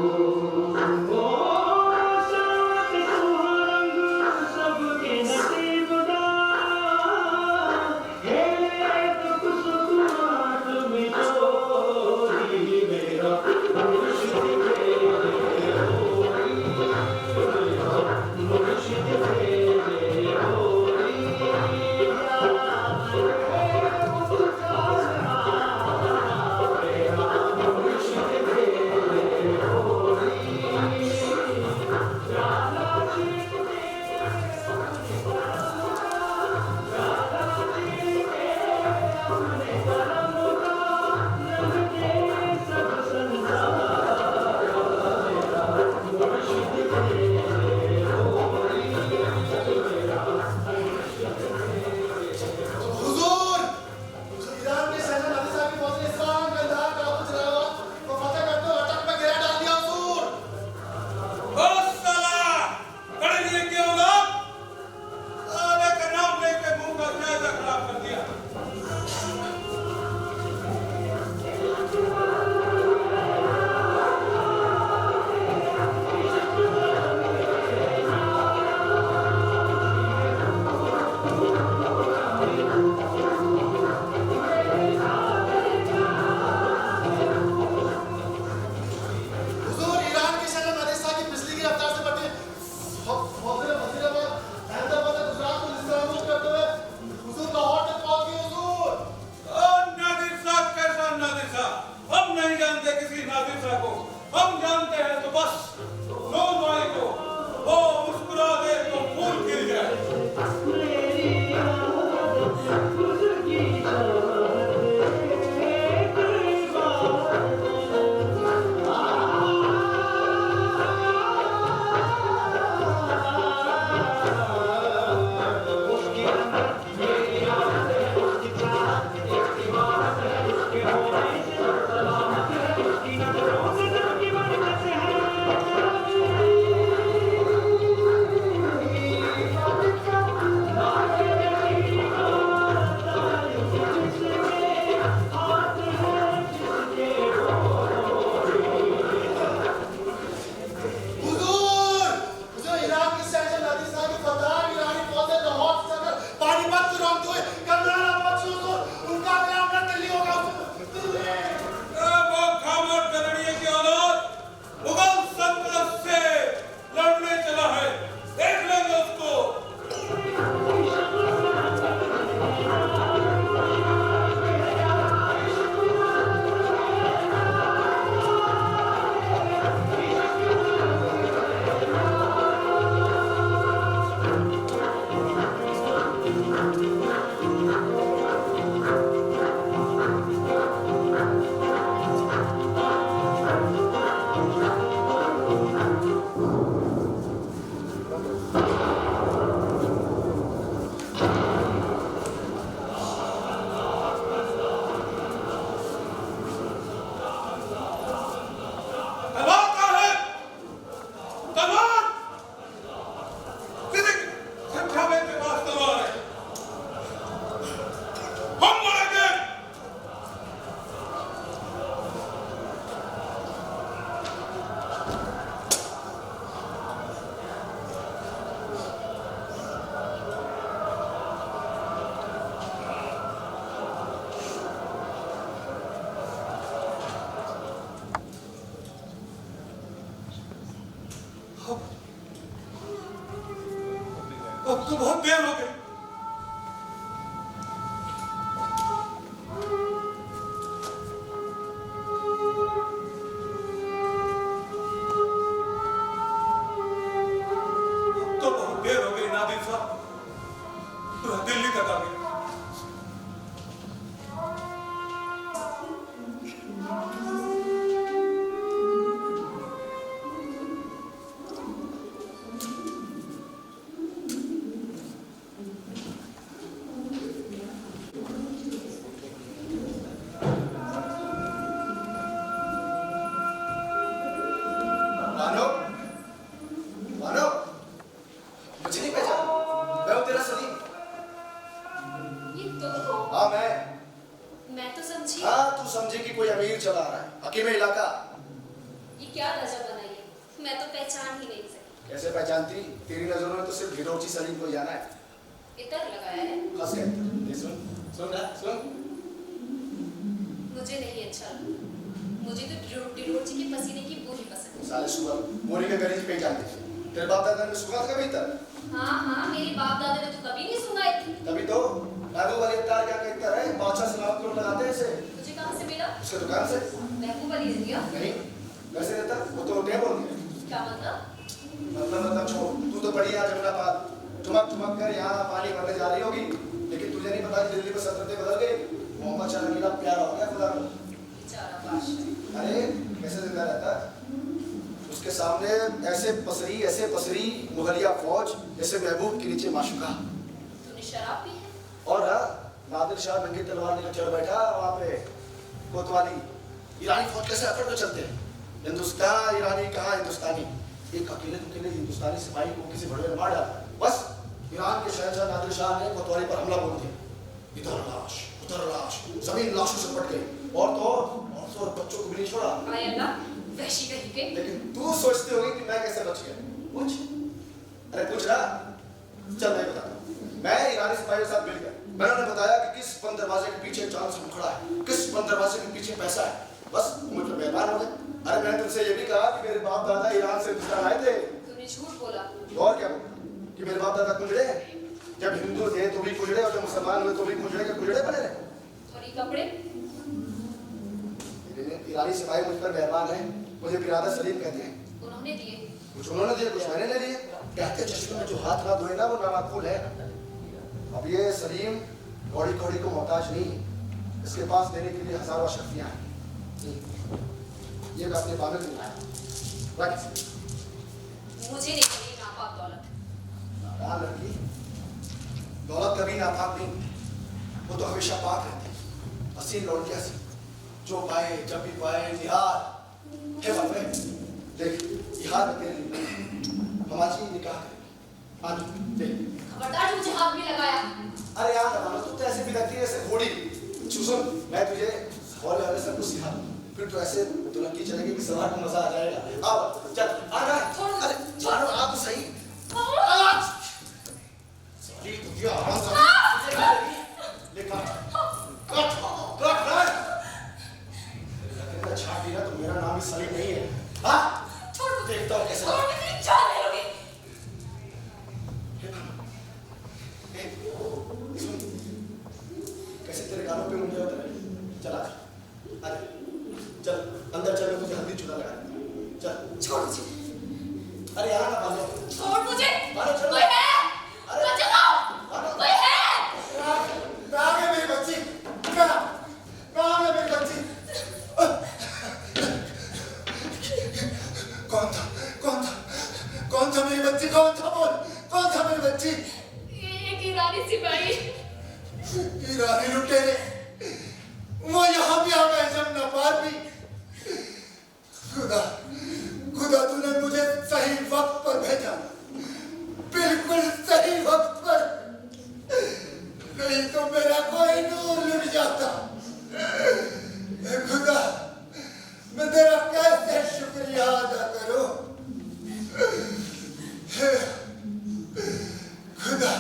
तो बहुत देर हो गई। अब तो बहुत देर हो गई नादिर साहब, पूरा दिल्ली तक आ गई। मानो, मानो, मुझे नहीं पहचाना। मैं हूँ तेरा सलीम। ये तुम हो? हाँ मैं। मैं तो समझी हाँ तू समझे कि कोई अमीर चला रहा है हकीम इलाका। ये क्या नजर बनाई है, मैं तो पहचान ही नहीं सकी। कैसे पहचानती? तेरी नजरों में तो सिर्फ गिरोची सलीम को ही जाना है। इतर लगाया है, हंस के ये सुन सुन ना सुन। मुझे नहीं अच्छा लगा। मुझे तो डिरोची के पसीने की बू ही पसंद है। साले सुअर मोरी के गरीब पे जानते थे। तेरे बाप दादा ने सुना था कभी तक? हाँ हाँ, मेरे बाप दादा ने तो कभी नहीं सुनाई थी। तभी तो महबूब अली अत्तार क्या कहता है, बादशाह सलामत को लगाते हैं इसे। तुझे कहाँ से मिला? उसके दुकान से। महबूब अली ने दिया? नहीं वैसे देता वो तो उठे बोल दिया। क्या मतलब? मतलब छोड़, तू तो पढ़ी यहाँ जमुना पार ठुमक ठुमक कर यहाँ पानी भरने जा रही होगी, लेकिन तुझे नहीं पता दिल्ली में सल्तनतें बदल गई। मोहम्मद शाह रंगीला प्यारा हो गया खुदा को। बेचारा बादशाह। अरे कैसे जिंदा रहता है? उसके सामने ऐसे पसरी मुगलिया फौज जैसे महबूब के नीचे माशुका। तूने शराब पी है? और हाँ नादिर शाह नंगी तलवार लेकर चढ़ बैठा वहाँ पे कोतवाली। ईरानी फौज कैसे अकड़ कर चलते हैं? हिंदुस्तान ईरानी कहाँ हिंदुस्तानी? एक अकेले हिंदुस्तानी सिपाही को किसी भड़वे में मार डाला। बस ईरान के शहंशाह नादिर शाह ने कोतवाली पर हमला बोल दिया। इधर लाश उधर लाश, जमीन लाशों से पट गई। और तो बच्चों को भी नहीं छोड़ा। हाय अल्लाह, वहशी कहीं के। लेकिन तू सोचती होगी कि मैं कैसे बच गया? पूछ, अरे पूछ ना। चल मैं बताता हूँ। मैं ईरानी सिपाहियों के साथ मिल गया। मैंने उन्हें बताया कि किस बंद दरवाजे के पीछे चांद से मुखड़ा है, किस बंद दरवाजे के पीछे पैसा है। बस मुझ पर मेहरबान हो गए। अरे मैंने तुमसे ये भी कहा कि मेरे बाप दादा ईरान से हिंदुस्तान आए थे। तूने झूठ बोला। और क्या बोला? कि मेरे बाप दादा कुंजड़े हैं। जब हिंदू थे तो भी कुंजड़े और जब मुसलमान हुए तो भी कुंजड़े के कुंजड़े बने रहे। और ये कपड़े? ईरानी सिपाही मुझ पर मेहरबान है। मुझे बिरादर सलीम कहते हैं। उन्होंने दिए। कुछ उन्होंने दिए कुछ मैंने ले लिए। कहते चश्मे में जो हाथ ना धोए ना वो नामाकूल है। अब ये सलीम कौड़ी कौड़ी को मोहताज नहीं, इसके पास देने के लिए हजारों शक्तियां हैं। ये मैं अपने बाबे में लाया। मुझे नहीं चाहिए नापाक दौलत। नादान लड़की, दौलत कभी नापाक नहीं, वो तो हमेशा पाक रहती है। हसीन लौटिया सी, जो पाए जब भी पाए निहार है बाबे। देख निहार में तेरे लिए हमारी निकाह करेगी। आज देख खबरदार, मुझे हाथ भी लगाया। अरे यार दबाना, तू तो ऐसे भी लगती है जैसे घोड़ी। सुन मैं तुझे हौले हौले सब कुछ सिखा दूँ, फिर तो ऐसे दुलकी चलेगी कि सवार को मजा आ जाएगा। आओ चल आ जा। अरे मारो आ तो सही। सॉरी तुझे आवाज आ रही है। लेकिन कट अगर छाट दिया तो मेरा नाम ही सलीम नहीं है। हाँ देखता हूँ कैसे कैसे तेरे गालों पे मुंडे होते हैं। चल आ चल अंदर चल, मैं तुझे हल्दी चूड़ा लगा दूंगा। चल छोड़ मुझे। अरे यार ना बालो छोड़ मुझे। बालो चल। कोई है? मुझे लाओ। कोई है? कहाँ है मेरी बच्ची? कहाँ है मेरी बच्ची? कौन था मेरी बच्ची? कौन था? बोल कौन था मेरी बच्ची? एक ईरानी सिपाही। ईरानी लुटेरे वो यहाँ भी आ गए जमुना पार भी। खुदा तूने मुझे सही वक्त पर भेजा, बिल्कुल सही वक्त पर, नहीं तो मेरा कोई नूर लुट जाता। खुदा मैं तेरा कैसे शुक्रिया अदा करूं? खुदा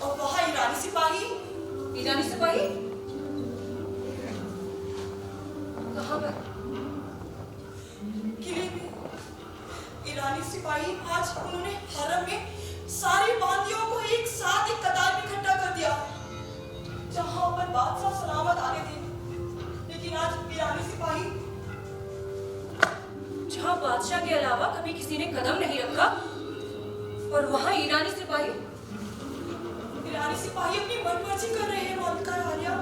और वहां ईरानी सिपाही। ईरानी सिपाही कहाँ पर? किले में ईरानी सिपाही। आज उन्होंने हरम में सारी बांदियों को एक साथ एक कतार में इकट्ठा कर दिया। जहां पर बादशाह सलामत आने थे, लेकिन आज ईरानी सिपाही। जहाँ बादशाह के अलावा कभी किसी ने कदम नहीं रखा, और वहाँ ईरानी सिपाही। ईरानी सिपाही अपनी मनमर्जी कर रहे हैं मलिका आलिया।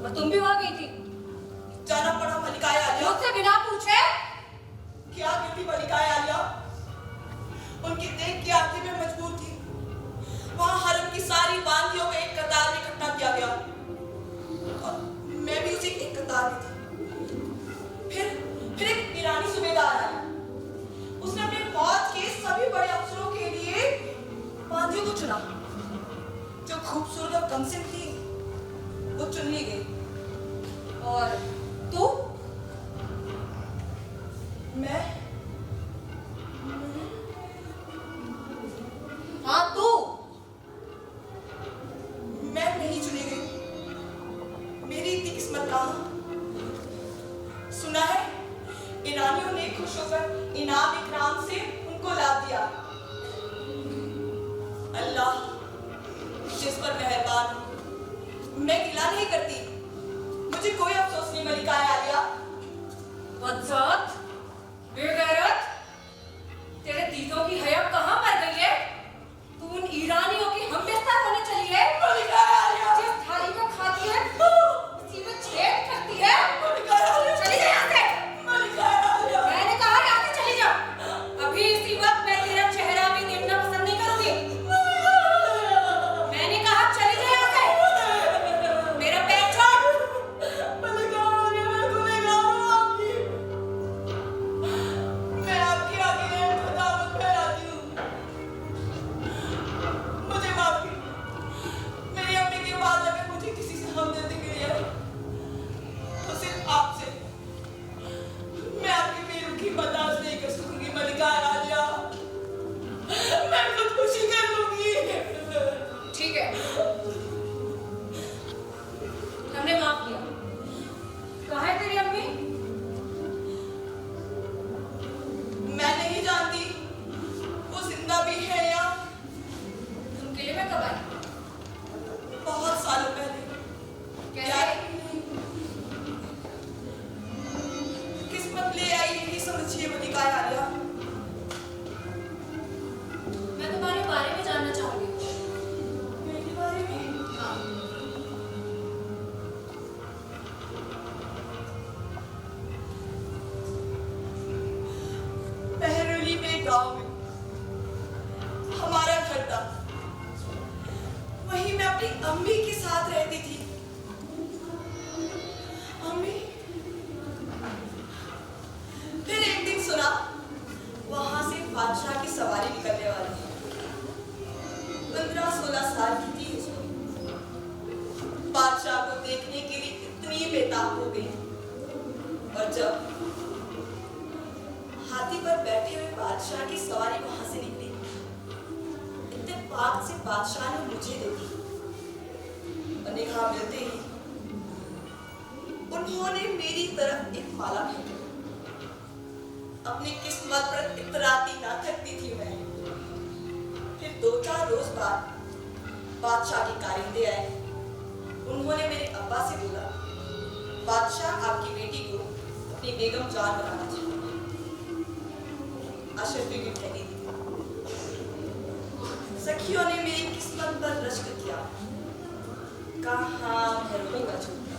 और तुम भी वहाँ गई थी? जाना पड़ा मलिका आलिया। मुझसे बिना पूछे? क्या करती मलिका आलिया? उनकी देख की आरती में मजबूर थी। वहां हरम की सारी बांदियों को एक कतार में इकट्ठा किया गया, और मैं भी उसी एक कतार में थी। फिर एक ईरानी सूबेदार आया। उसने अपने फौज के सभी बड़े अफसरों के लिए बांदियों को चुना। जो खूबसूरत और कमसिन थी, वो चुन ली गई। और तू? हाँ तू? मैं नहीं चुनी गई। मेरी इतनी किस्मत कहाँ। सुना है ईरानियों ने खुश होकर इनाम इकराम से उनको लाभ दिया। अल्लाह जिस पर मेहरबान हो। मैं गिला नहीं करती, मुझे कोई अफसोस नहीं मलिका आलिया। बदज़ात, बेगैरत, तेरे दीदों की हया कहाँ मर गई है? तू उन ईरानियों की हमबेस्तर होने चली है? मलिका आलिया। जिस थाली को खाती है उसी में छेद करती है। मलिका आलिया। चली जा यहाँ से। मलिका आलिया। मैंने कहा यहाँ से चली जा। अभी इसी वक्त मैं तेरा चेहरा भी देखना पसंद नहीं करूंगी। मैंने कहा चली जा यहाँ से। मेरा पैर छोड़। मलिका आलिया, मैं गुनहगार हूँ आपकी। मैं आपके आगे खुदावत फैलाती हूँ। मुझे माफ कीजिए। मेरी अम्मी के बाद अगर मुझे किसी से हमदर्दी मिली है, तो सिर्फ आपसे। मैं आपकी बेरुखी बर्दाश्त नहीं कर सकूंगी मलिका आलिया। मैं खुदकुशी कर लूंगी। ठीक है, हमने माफ किया। कहाँ है तेरी अम्मी? मैं नहीं जानती वो जिंदा भी है या। तुम किले में कब आई? बहुत सालों पहले। कैसे? किस्मत ले आई, यही समझिए मलिका आलिया। मैं तुम्हारे बारे में जानना चाहूंगी। मेरे बारे में? हाँ। बहरौली में गांव में हमारा घर था। वहीं मैं अपनी अम्मी के साथ रहती थी। अम्मी। फिर एक दिन सुना वहां से बादशाह की सवारी निकलने वाली है। 15-16 साल की थी उसमें। बादशाह को देखने के लिए इतनी बेताब हो गई, और जब हाथी पर बैठे हुए बादशाह की सवारी वहां से निकली, इत्तेफाक से बादशाह ने मुझे देखी, और निगाह मिलते ही उन्होंने मेरी तरफ एक माला फेंकी। अपनी किस्मत पर इतराती ना थकती थी मैं। फिर 2-4 रोज बाद बादशाह के कारिंदे आए। उन्होंने मेरे अब्बा से बोला, बादशाह आपकी बेटी को अपनी बेगम जान बनाना चाहते हैं। अशरफ बेगम कहती थी। सखियों ने मेरी किस्मत पर रश्क किया। कहाँ भरोली का झूठा,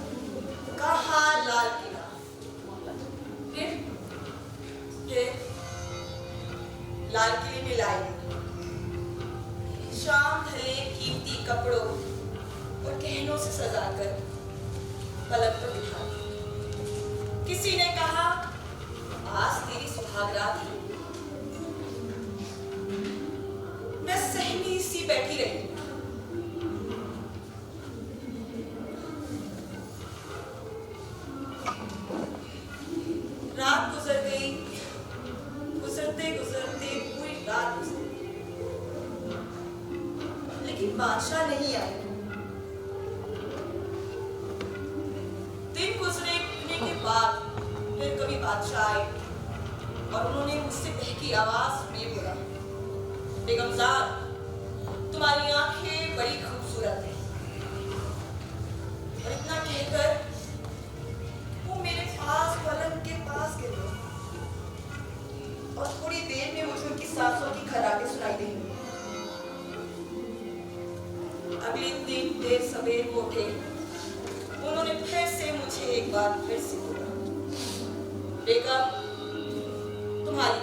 कहाँ लाल किला। फिर लाल किले में लाई। शाम ढले कीमती कपड़ों और गहनों से सजाकर पलक पर बिठा दी। किसी ने कहा, आज तेरी सुहागरात है। मैं सहमी सी बैठी रही। रात गुजर गई। गुजरते गुजरते पूरी रात गुजर गई, लेकिन बादशाह नहीं आए। दिन गुजरने के बाद फिर कभी बादशाह आए और उन्होंने मुझसे बहकी आवाज में बोला, बेगमजान, तुम्हारी आंखें बड़ी खूबसूरत हैं। और इतना कहकर वो मेरे पास पलंग के पास गिर गए और थोड़ी देर में मुझे उनकी सांसों की खराटे सुनाई देंगी। अगले दिन देर सवेर उठे, उन्होंने फिर से मुझे एक बार फिर से बोला, बेगम, तुम्हारी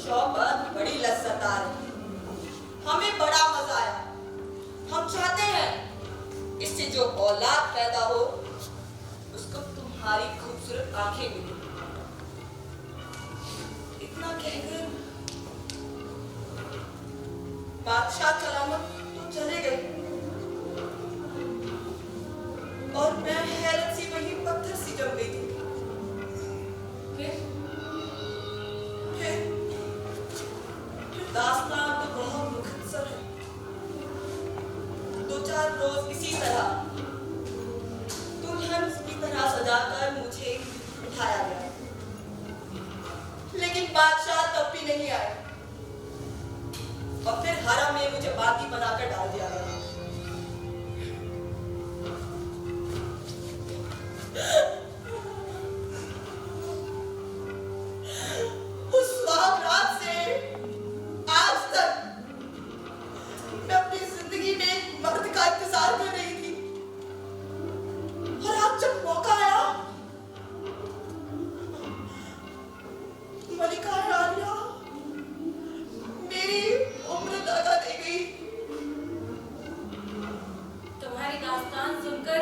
शौबत बड़ी लज्जतदार है, हमें बड़ा मजा आया। हम चाहते हैं इससे जो औलाद पैदा हो उसको तुम्हारी खूबसूरत आंखें मिले। इतना कहकर बादशाह सलामत तो चले गए और मैं हैरत से वहीं पत्थर सी जम गई थी। फिर दास्तान तो बहुत मुखत्सर है। 2-4 रोज इसी तरह दुल्हन की तरह सजाकर मुझे बिठाया गया, लेकिन बादशाह तब भी नहीं आए और फिर हरम में मुझे बागी बनाकर डाल दिया गया। उस सुहाग रात से आज तक मैं अपनी जिंदगी में एक मर्द का इंतजार कर रही थी और आज जब मौका आया, मलिका आलिया मेरी उम्र दगा दे गई। तुम्हारी दास्तान सुनकर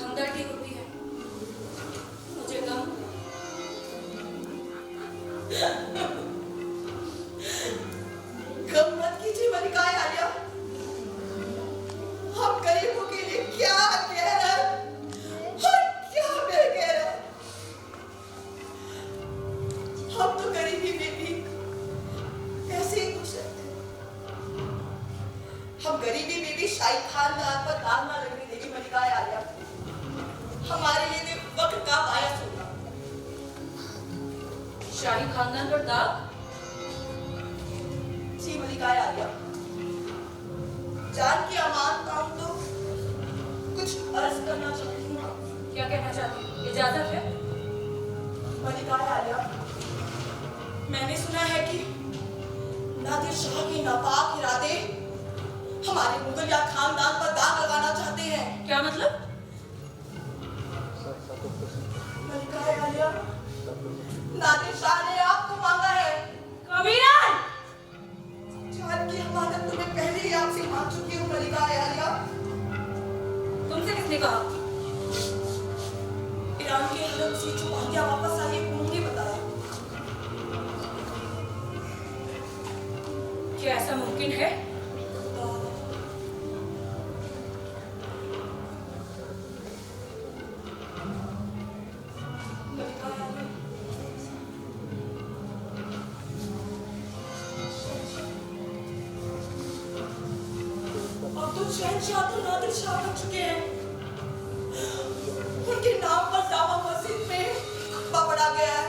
हमदर्दी होती है, मुझे गम। गम मत कीजिए मलिका आलिया, हम गरीबों के लिए क्या कह रहे हैं और क्या मैं कह रहा हूं। हम तो गरीबी में भी ऐसे ही खुश रहते हैं। हम गरीबी में भी शाही खानदान पर दाग ना लगने देंगे मलिका आलिया। हमारे लिए वक्त का आया होगा। शाही खानदान पर दाग? जी मलिका आलिया, जान की अमानत हूं तो कुछ अर्ज करना चाहती हूँ। क्या कहना चाहती हो? इजाजत है? मलिका आलिया, मैंने सुना है कि नादिर शाह के नापाक इरादे हमारे मुगलिया खानदान पर दाग लगाना चाहते हैं। क्या मतलब? मलिका आलिया, नादिर शाह ने आपको मांगा है। कबीरान! जान की अमानत तो मैं पहले ही आपसे मांग चुकी हूँ मलिका आलिया। तुमसे किसने कहा? ईरान के हरम से जो भाग्या वापस आई उन्होंने बताया। क्या ऐसा मुमकिन है? अब तो शहंशाह तो नादिर शाह बन चुके हैं। उनके नाम पर जामा मस्जिद में खंबा पड़ा गया है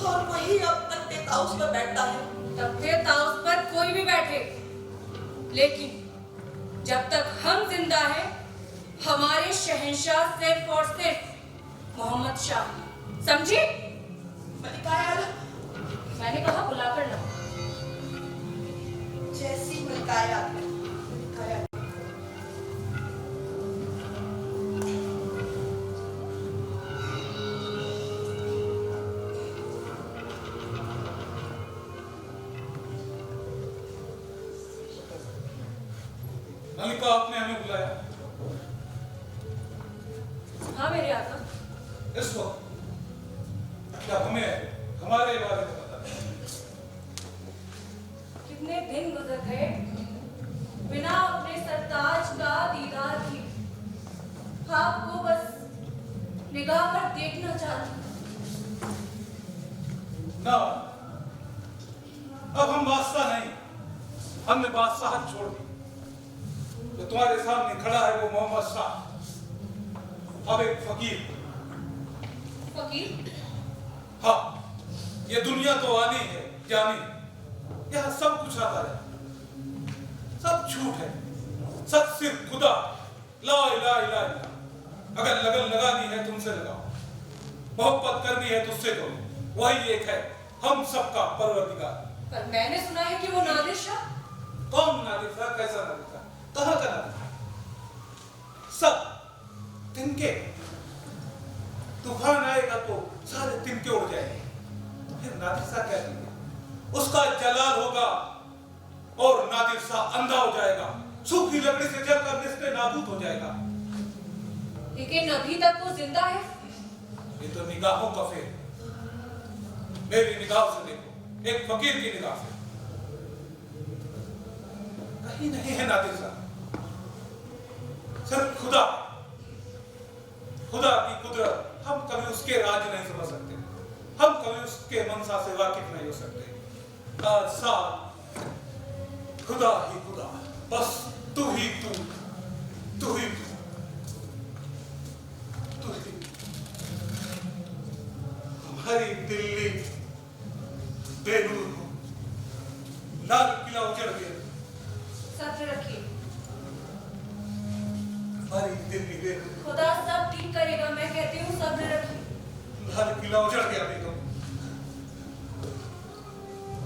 और वही अब तख्ते ताउस पर बैठता है। तख्ते ताउस पर कोई भी बैठे, लेकिन जब तक हम जिंदा हैं, हमारे शहंशाह सिर्फ और सिर्फ मोहम्मद शाह। समझी? मलिका आलिया, मैंने कहा बुलाकर लो। जैसी मलिका आलिया। मलिका, आपने हमें बुलाया? हाँ मेरे आका। इस वक्त क्या हमें हमारे बारे में पता है? कितने दिन गुजर गए बिना अपने सरताज का दीदार किए। आपको बस निगाह पर देखना चाहती। ना, अब हम वास्ता नहीं, हमने बादशाहत छोड़ दी। जो तुम्हारे सामने खड़ा है वो मोहम्मद शाह, अब एक फकीर। फकीर? हाँ, ये दुनिया तो आनी है जानी, यहाँ सब कुछ आता है, सब झूठ है, सच सिर्फ खुदा, ला इलाहा इल्लल्लाह। अगर लगन लगानी है तुमसे लगाओ, मोहब्बत करनी है तुझसे करो, वही एक है हम सबका परवरदिगार। पर मैंने सुना है कि वो नादिर शाह। कौन नादिर शाह? कैसा नादिर शाह? कहाँ का नादिर? सब तिनके, तूफान आएगा तो सारे तिनके उड़ जाएंगे, तो फिर नादिर शाह क्या करेंगे? उसका जलाल होगा और नादिर शाह अंधा हो जाएगा, सूखी लकड़ी से जलकर निस्ते नाबूद हो जाएगा। लेकिन अभी तक वो जिंदा है। ये तो निगाहों का फेर, मेरी निगाह से देखो, एक फकीर की निगाह से। कहीं नहीं है नादिर शाह, सिर्फ खुदा, खुदा की कुदरत। हम कभी उसके राज नहीं समझ सकते, हम कभी उसके मनसा से वाकिफ नहीं हो सकते। साथ खुदा ही खुदा, बस तू ही तू, तू ही तू, तू ही। हमारी दिल्ली बेनूर हो, लाल किला उजड़ गया। सब्र रखिए, हमारी दिल्ली बेनूर, खुदा सब ठीक करेगा। मैं कहती हूँ सब्र रखिए। लाल किला उजड़ गया बेगम।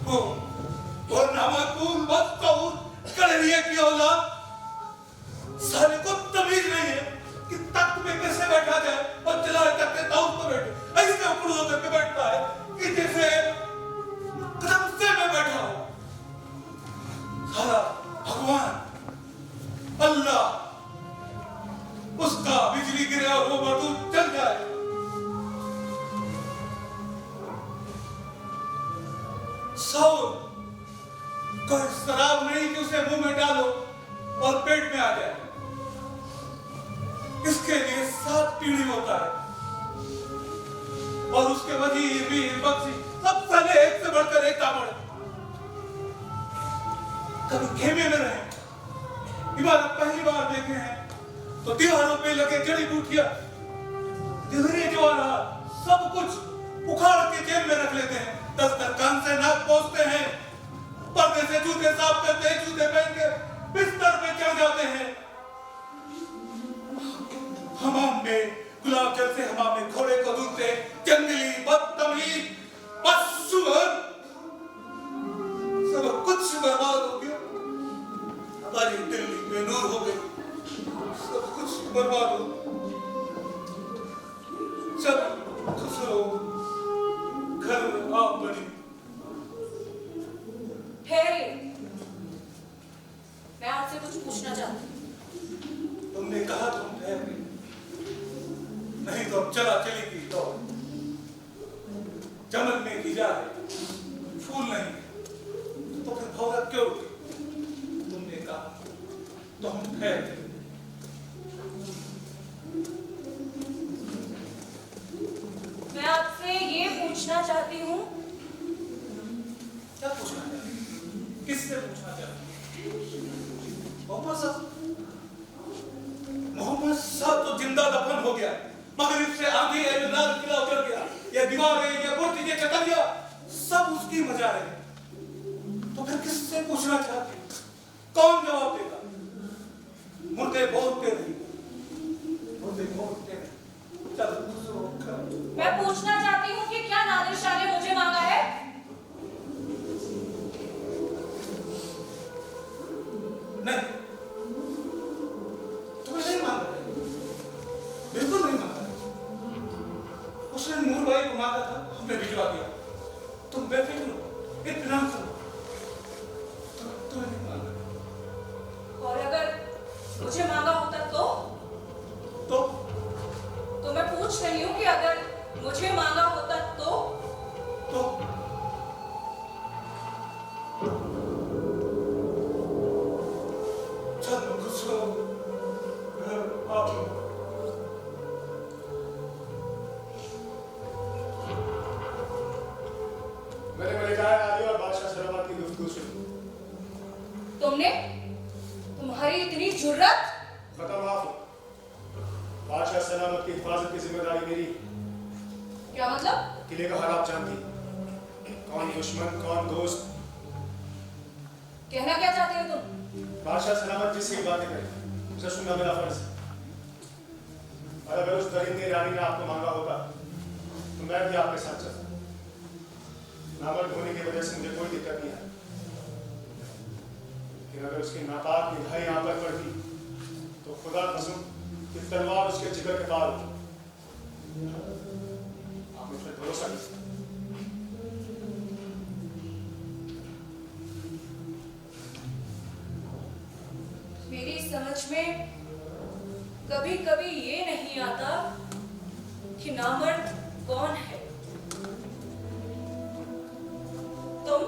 वो नामकूल बदतौर कलरिया की औलाद, साले को तमीज नहीं है कि तख्त पे कैसे बैठा जाए और जलाए तख्त पे दाऊद पे बैठे। ऐसे उकड़ होकर के बैठता है कि जैसे कदमसे में बैठा हो। साला भगवान अल्लाह, उसका बिजली गिरे और वो मरदूद चल जाए। साउल कोई शराब नहीं कि उसे मुंह में डालो और पेट में आ जाए, इसके लिए 7 पीढ़ी होता है। और उसके वजीर, वीर, बख्शी सब साले एक से बढ़कर एक ताबड़। कभी खेमे में रहे, इमारत पहली बार देखे हैं तो दीवारों पे लगे जड़ी बूटियां, धीरे जवाहरात सब कुछ उखाड़ के जेब में रख लेते हैं। दस्तरखान से नाक पोंछते हैं, पर्दे से जूते साफ करते हैं, जूते पहन के बिस्तर पे चढ़ जाते हैं। हमाम में गुलाब जल से हमाम में घोड़े को दूधते जंगली बदतमीज बदसुअर, सब कुछ बर्बाद हो गया। हमारी दिल्ली बेनूर हो गई, सब कुछ बर्बाद हो, सब खुसरो घर आप बनी। ठहरिए, मैं आपसे कुछ पूछना चाहती हूँ। तुमने कहा तुम ठहरे, नहीं तो अब चला चली की दौड़, चमकने की जा रही, फूल नहीं तो फिर भौरा क्यों रुकी? तुमने कहा तो हम ठहरे। मैं आपसे ये पूछना चाहती हूँ। क्या पूछना चाहती? किससे पूछना चाहती? मोहम्मद साहब, मोहम्मद साहब तो जिंदा दफन हो गया। मगरिब से आंधी है, ये लाल किला उजड़ गया, ये दीवारें, ये मूर्ति, ये चटरिया सब उसकी मजा है। तो फिर किससे पूछना चाहती? कौन जवाब देगा? मुर्दे बोलते नहीं, मुर्दे बोलते नहीं। चलो मैं पूछना चाहती हूँ कि क्या नादिर शाह ने मुझे मांगा है? नहीं, तुम्हें नहीं मांगा, बिल्कुल नहीं मांगा। उसने नूर भाई को मांगा था, हमने भिजवा दिया। तुम बेफिक्र हो, इत्मीनान करो, तुम्हें नहीं मांगा। और अगर मुझे मांगा होता तो मैं पूछ रही हूँ कि अगर मुझे मांगा होता तो चलो खुसरो घर आप। मैंने मलिकाए आली और बादशाह सलामत की गुफ्तगू सुनी। तो तुमने? तुम्हारी इतनी जुर्रत? खत्म माफ हो। बादशाह सलामत की हिफाजत की जिम्मेदारी मेरी। क्या मतलब? किले का हाल आप जानती, कौन दुश्मन कौन दोस्त। कहना क्या चाहते हो तुम? बादशाह सलामत जिससे बातें करें उसे सुनना मेरा फर्ज है। और अगर उस दरिंदे रानी ने आपको मांगा होगा तो मैं भी आपके साथ चलता। नामर्द होने की वजह से मुझे कोई दिक्कत नहीं है, लेकिन अगर उसकी नापाक निगाहें यहाँ पर पड़ती तो खुदा कसम कि तलवार उसके जिगर के पार होती। आप मुझ पर भरोसा नहीं। मेरी समझ में कभी कभी ये नहीं आता कि नामर्द कौन है। तुम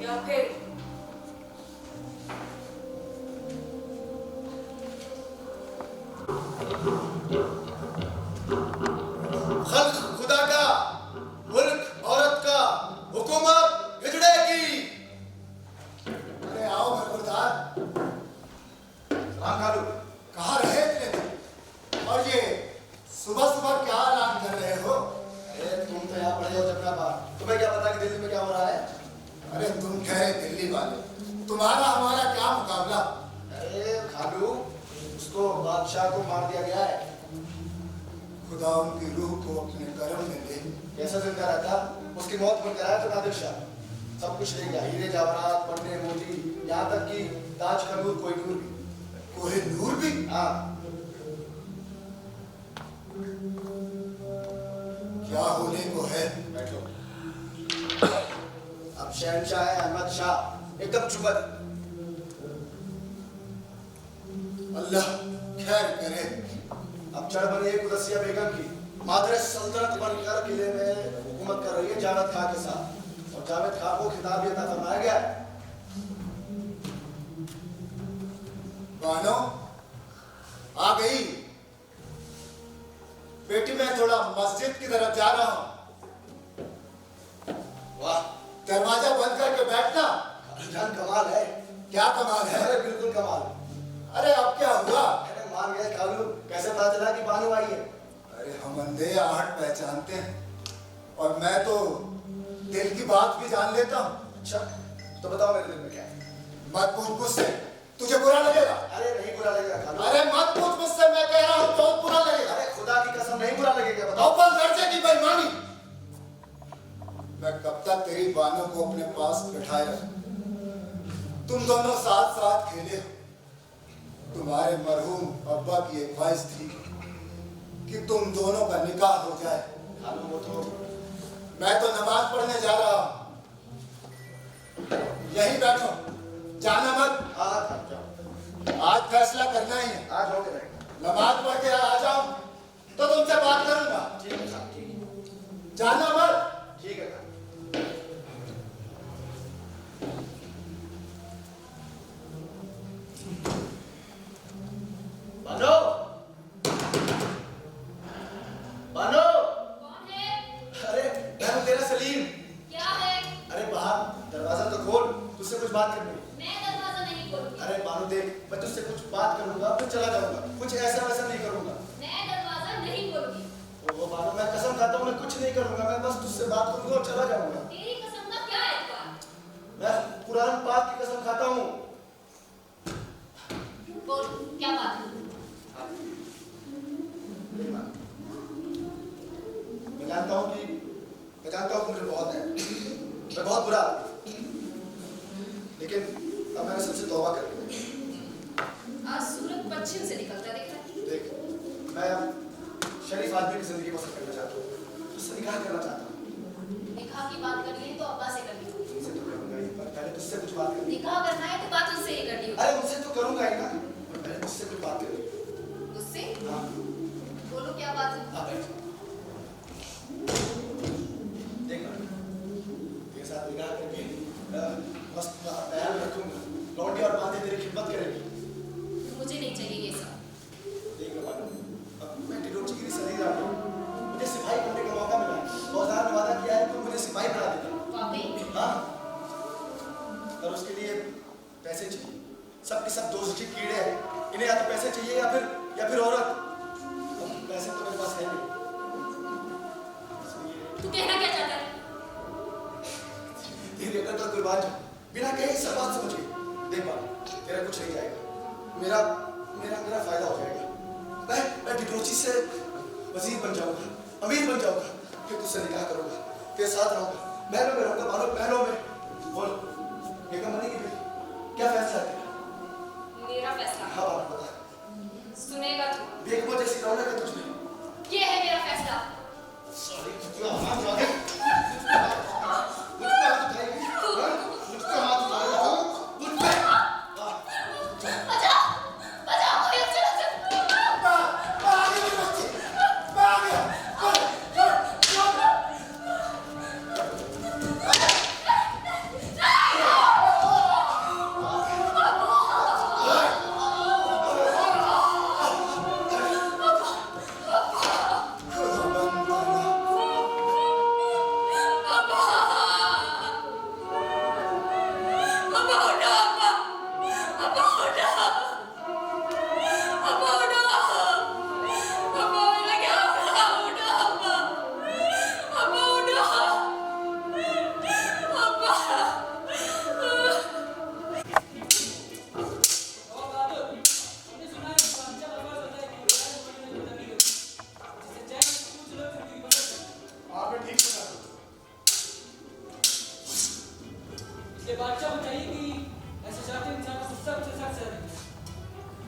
या फिर खल्क खुदा का, मुल्क औरत का, हुकूमत हिजड़े की। अरे आओ बरखुरदार, सलाम खालू। कहाँ रहे इतने दिन? और ये सुबह सुबह क्या ऐलान कर रहे हो? अरे तुम तो यहाँ पड़े हो जबना बार, तुम्हें क्या पता कि दिल्ली में क्या हो रहा है? अरे तुम ठहरे दिल्ली वाले, तुम्हारा हमारा क्या मुकाबला? अरे खालू, उसको बादशाह को मार दिया गया है। खुदा उनकी रूह को अपने करम में ले। कैसा जिंदा रहता, उसकी मौत पर कराया तो नादिर शाह सब कुछ ले गया, हीरे जवाहरात, पन्ने मोती, यहाँ तक कि ताज का नूर कोई नूर भी। कोई नूर भी? हाँ। क्या होने को है? बैठो। अब शहनशाह है अहमद शाह, एकदम चुपत। अल्लाह खैर करे। अब चढ़ बनी है कुदसिया बेगम की, मादरे सल्तनत बनकर किले में हुकूमत कर रही है जावेद खां के साथ, और जावेद खां को खिताब ये अता फरमाया गया है। बानो आ गई बेटी, मैं थोड़ा मस्जिद की तरफ जा रहा हूँ। वाह, दरवाजा बंद करके बैठना। जान कमाल है। क्या कमाल है? अरे बिल्कुल कमाल। अरे अब क्या हुआ? अरे मान गए खालू, कैसे पता चला कि बानू आई है? अरे हम अंधे आहट पहचानते हैं, और मैं तो दिल की बात भी जान लेता हूँ। अच्छा, तो बताओ मेरे दिल में क्या है? मत पूछ मुझसे, तुझे बुरा लगेगा। अरे नहीं बुरा लगेगा खालू। अरे मत पूछ मुझसे, मैं कह रहा हूँ बहुत बुरा लगेगा। अरे खुदा की कसम नहीं बुरा लगेगा, बताओ। अव्वल दर्जे की बेईमानी। मैं कब तक तेरी बानों को अपने पास बिठाए रखूं? तुम दोनों साथ साथ खेले हो। तुम्हारे मरहूम अब्बा की एक ख्वाहिश थी कि तुम दोनों का निकाह हो जाए। खालू वो तो मैं तो नमाज पढ़ने जा रहा हूँ, यहीं बैठो, जाना मत। हाँ थक जाओ, आज फैसला करना ही है। आज हो के रहेगा। नमाज पढ़ के आ जाऊं तो तुमसे बात करूंगा। ठीक है साहब, ठीक है। जाना मत। ठीक है खालू। बानो, बानो। कौन है? अरे मैं हूँ तेरा सलीम। क्या है? अरे बाहर दरवाजा तो खोल, तुझसे कुछ बात करनी है। मैं दरवाजा नहीं खोलूंगी। अरे बानो देख, मैं तुझसे कुछ बात करूंगा फिर चला जाऊंगा, कुछ ऐसा वैसा नहीं करूंगा। मैं दरवाजा नहीं खोलूंगी। ओ बानो, मैं कसम खाता हूँ मैं कुछ नहीं करूंगा, मैं बस तुझसे बात करूंगा और चला जाऊंगा। तेरी कसम का क्या एतबार? मैं कुरान पाक की कसम खाता हूँ। बोल, क्या बात है? मैं जानता हूँ मुझे बहुत है, मैं बहुत बुरा आदमी, लेकिन अब मैंने सबसे तौबा कर लिया। आज सूरज पश्चिम से निकलता दिख रहा है। देख, मैं शरीफ आदमी की जिंदगी बसर करना चाहता हूँ, तुझसे निकाह करना चाहता हूँ। निकाह की बात करनी है तो अब्बा से करनी होगी। तुझसे तो करूंगा ही, पर पहले तुझसे कुछ बात करनी। निकाह करना है तो बात उससे ही करनी होगी। अरे उनसे तो करूंगा ही ना, पर पहले तुझसे कुछ बात करनी। उससे? हाँ, बोलो क्या बात है? हाँ बैठ। देख तेरे साथ निकाह करके मस्त ख्याल रखूंगा, लौंडी और बातें तेरी खिदमत करेगी। मुझे नहीं चाहिए ये सब। देख लो मालूम, अब मैं टिरोची गिरी से नहीं रहा हूँ, मुझे सिपाही बनने का मौका मिला, 2000 में वादा कीड़े हैं, इन्हें या तो पैसे चाहिए या फिर औरत। पैसे तो मेरे पास है नहीं। तू कहना क्या चाहता है? तेरी अकल का कुर्बान जाऊं, बिना कहे सब बात समझ गई। देख बात, तेरा कुछ नहीं जाएगा, मेरा फायदा हो जाएगा। मैं डिप्रोची से वजीर बन जाऊंगा, अमीर बन जाऊंगा, फिर तुझसे निकाह करूंगा, तेरे साथ रहूंगा, महलों में रहूंगा, मानो महलों में। बोल, बेगम बनी की बेटी, क्या फैसला है तेरा? मेरा फैसला? हाँ बात बता। सुनेगा तू? बेगम जैसी रौनक है तुझमें। ये है मेरा फैसला। सॉरी, तुझे हाथ लगा दे। मुझ पे हाथ उठाएगी, हाँ? मुझ पे हाथ उठाएगा, मुझ पे। बचाओ, बचाओ, कोई अच्छा आपने ठीक सुना। बादशाह को चाहिए कि ऐसे जाते इंसान को सबसे सख्त सजा दी।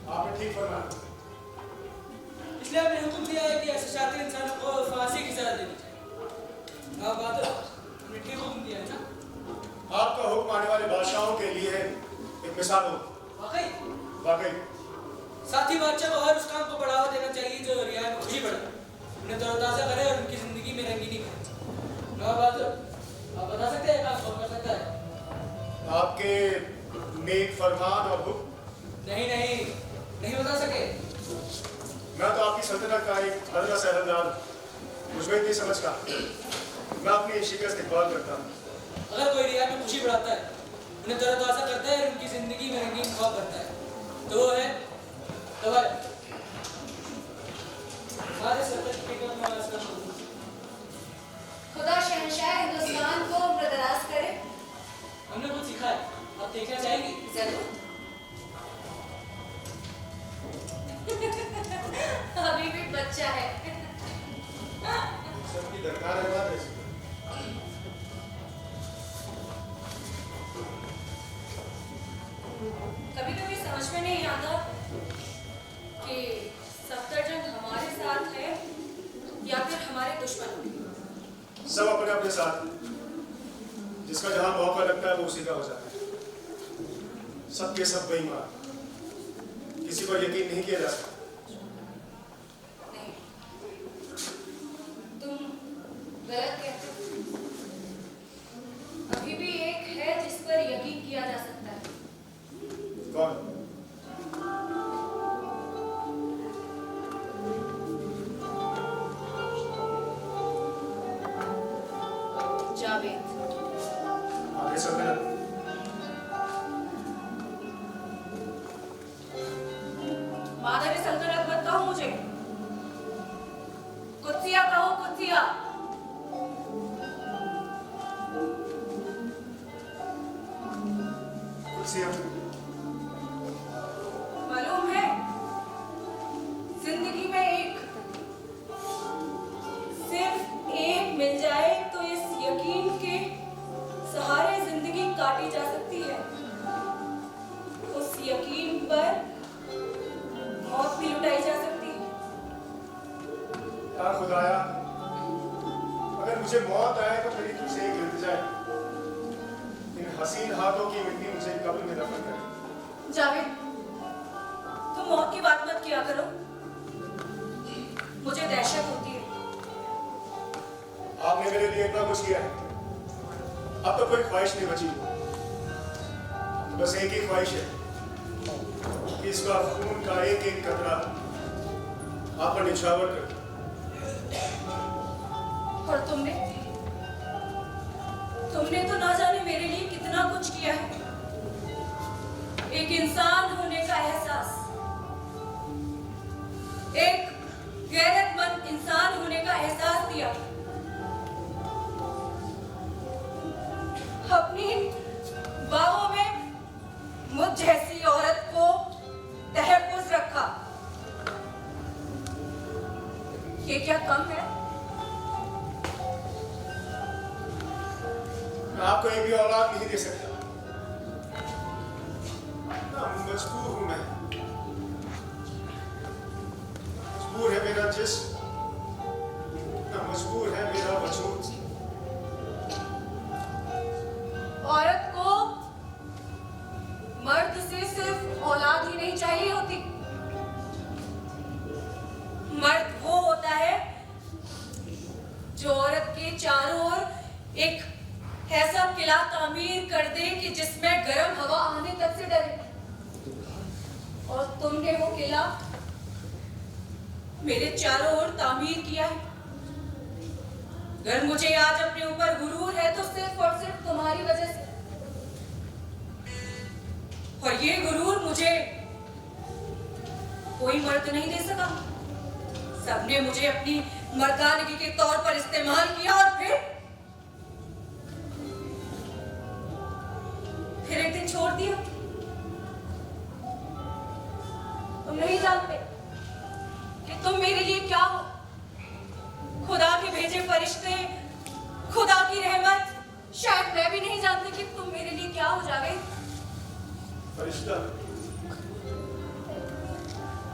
आपने ठीक फरमाया। इसलिए हमने हुक्म दिया है कि ऐसे शातिर इंसानों को फांसी की सजा देनी चाहिए। हाँ बात हमने ठीक हुक्म दिया है ना? आपका हुक्म आने वाले बादशाहों के लिए एक मिसाल हो। वाकई साथ ही बादशाह को हर उस काम को बढ़ावा देना चाहिए जो रियायत में खुशी बढ़ाए, उन्हें तरोताजा करे और उनकी जिंदगी में रंगीनी करे। हाँ बात आप बता सकते हैं काम कौन कर सकता है? आपके नेक फरमान और हुक्म। नहीं बता सके। मैं तो आपकी सल्तनत का एक हल्का सहलदार हूँ। मुझमें इतनी समझ का मैं अपनी शिकस्त इकबाल करता हूँ। अगर कोई रियायत में खुशी बढ़ाता है, उन्हें तरोताजा करता है और उनकी जिंदगी में रंगीन ख्वाब करता है, तो वो है हमारे सल्तनत के कदम में आस्था शुरू। खुदा शहंशाह हिंदुस्तान को उम्र दराज करे। हमने कुछ सीखा है, आप देखना चाहेंगी? जरूर। अभी भी बच्चा है। सबकी दरकार है बात ऐसी। कभी कभी समझ में नहीं आता कि सफदरजंग हमारे साथ है या फिर हमारे दुश्मन। सब अपने अपने साथ, जिसका जहां मौका लगता है वो उसी का हो जाता है। सबके सब बेईमान, किसी पर यकीन नहीं किया जा सकता। नहीं, तुम गलत कहते हो। अभी भी एक है जिस पर यकीन किया जा सकता है। कौन? जावेद। आगे सल्तनत। मादर सल्तनत मत कहो मुझे, कुत्सिया कहो, कुत्सिया। कुर्सियां। मालूम है, जिंदगी में सिर्फ एक मिल जाए तो इस यकीन के सहारे जिंदगी काटी जा सकती है। उस यकीन पर मौत भी लुटाई जा सकती है। या खुदाया, अगर मुझे मौत आए तो मेरी तुझसे एक इल्तिजा है, इन हसीन हाथों की मिट्टी मुझे कब्र में दफन करे। जावेद, तुम मौत की बात मत किया करो, मुझे दहशत होती है। आपने मेरे लिए इतना कुछ किया है, अब तो कोई ख्वाहिश नहीं बची। बस एक ही ख्वाहिश है कि इसका खून का एक एक कतरा आप पर निछावर कर। और तुमने तो ना जाने मेरे लिए कितना कुछ किया है। एक इंसान होने का एहसास, एक गैरतमंद इंसान होने का एहसास दिया। अपनी बाहों में मुझ जैसी औरत को तहफ़्फ़ुज़ रखा। ये क्या कम है? मैं आपको एक भी औलाद नहीं दे सकता। मजबूर हूं मैं। मजबूर है मेरा जिस्म, मजबूर है मेरा वजूद। औरत को मर्द से सिर्फ औलाद ही नहीं चाहिए होती। मर्द वो होता है जो औरत के चारों ओर एक ऐसा किला तामीर कर दे कि जिसमें गर्म हवा आने तक से डरे। और तुमने वो किला मेरे चारों ओर तामीर किया है। अगर मुझे आज अपने ऊपर गुरूर है तो सिर्फ और सिर्फ तुम्हारी वजह से। और ये गुरूर मुझे कोई मर्द नहीं दे सका। सबने मुझे अपनी मर्दानगी के तौर पर इस्तेमाल किया और फिर एक दिन छोड़ दिया। तुम नहीं जानते कि तुम मेरे लिए क्या हो। खुदा के भेजे फरिश्ते, खुदा की रहमत। शायद मैं भी नहीं जानती कि तुम मेरे लिए क्या हो जाओगे। फरिश्ता,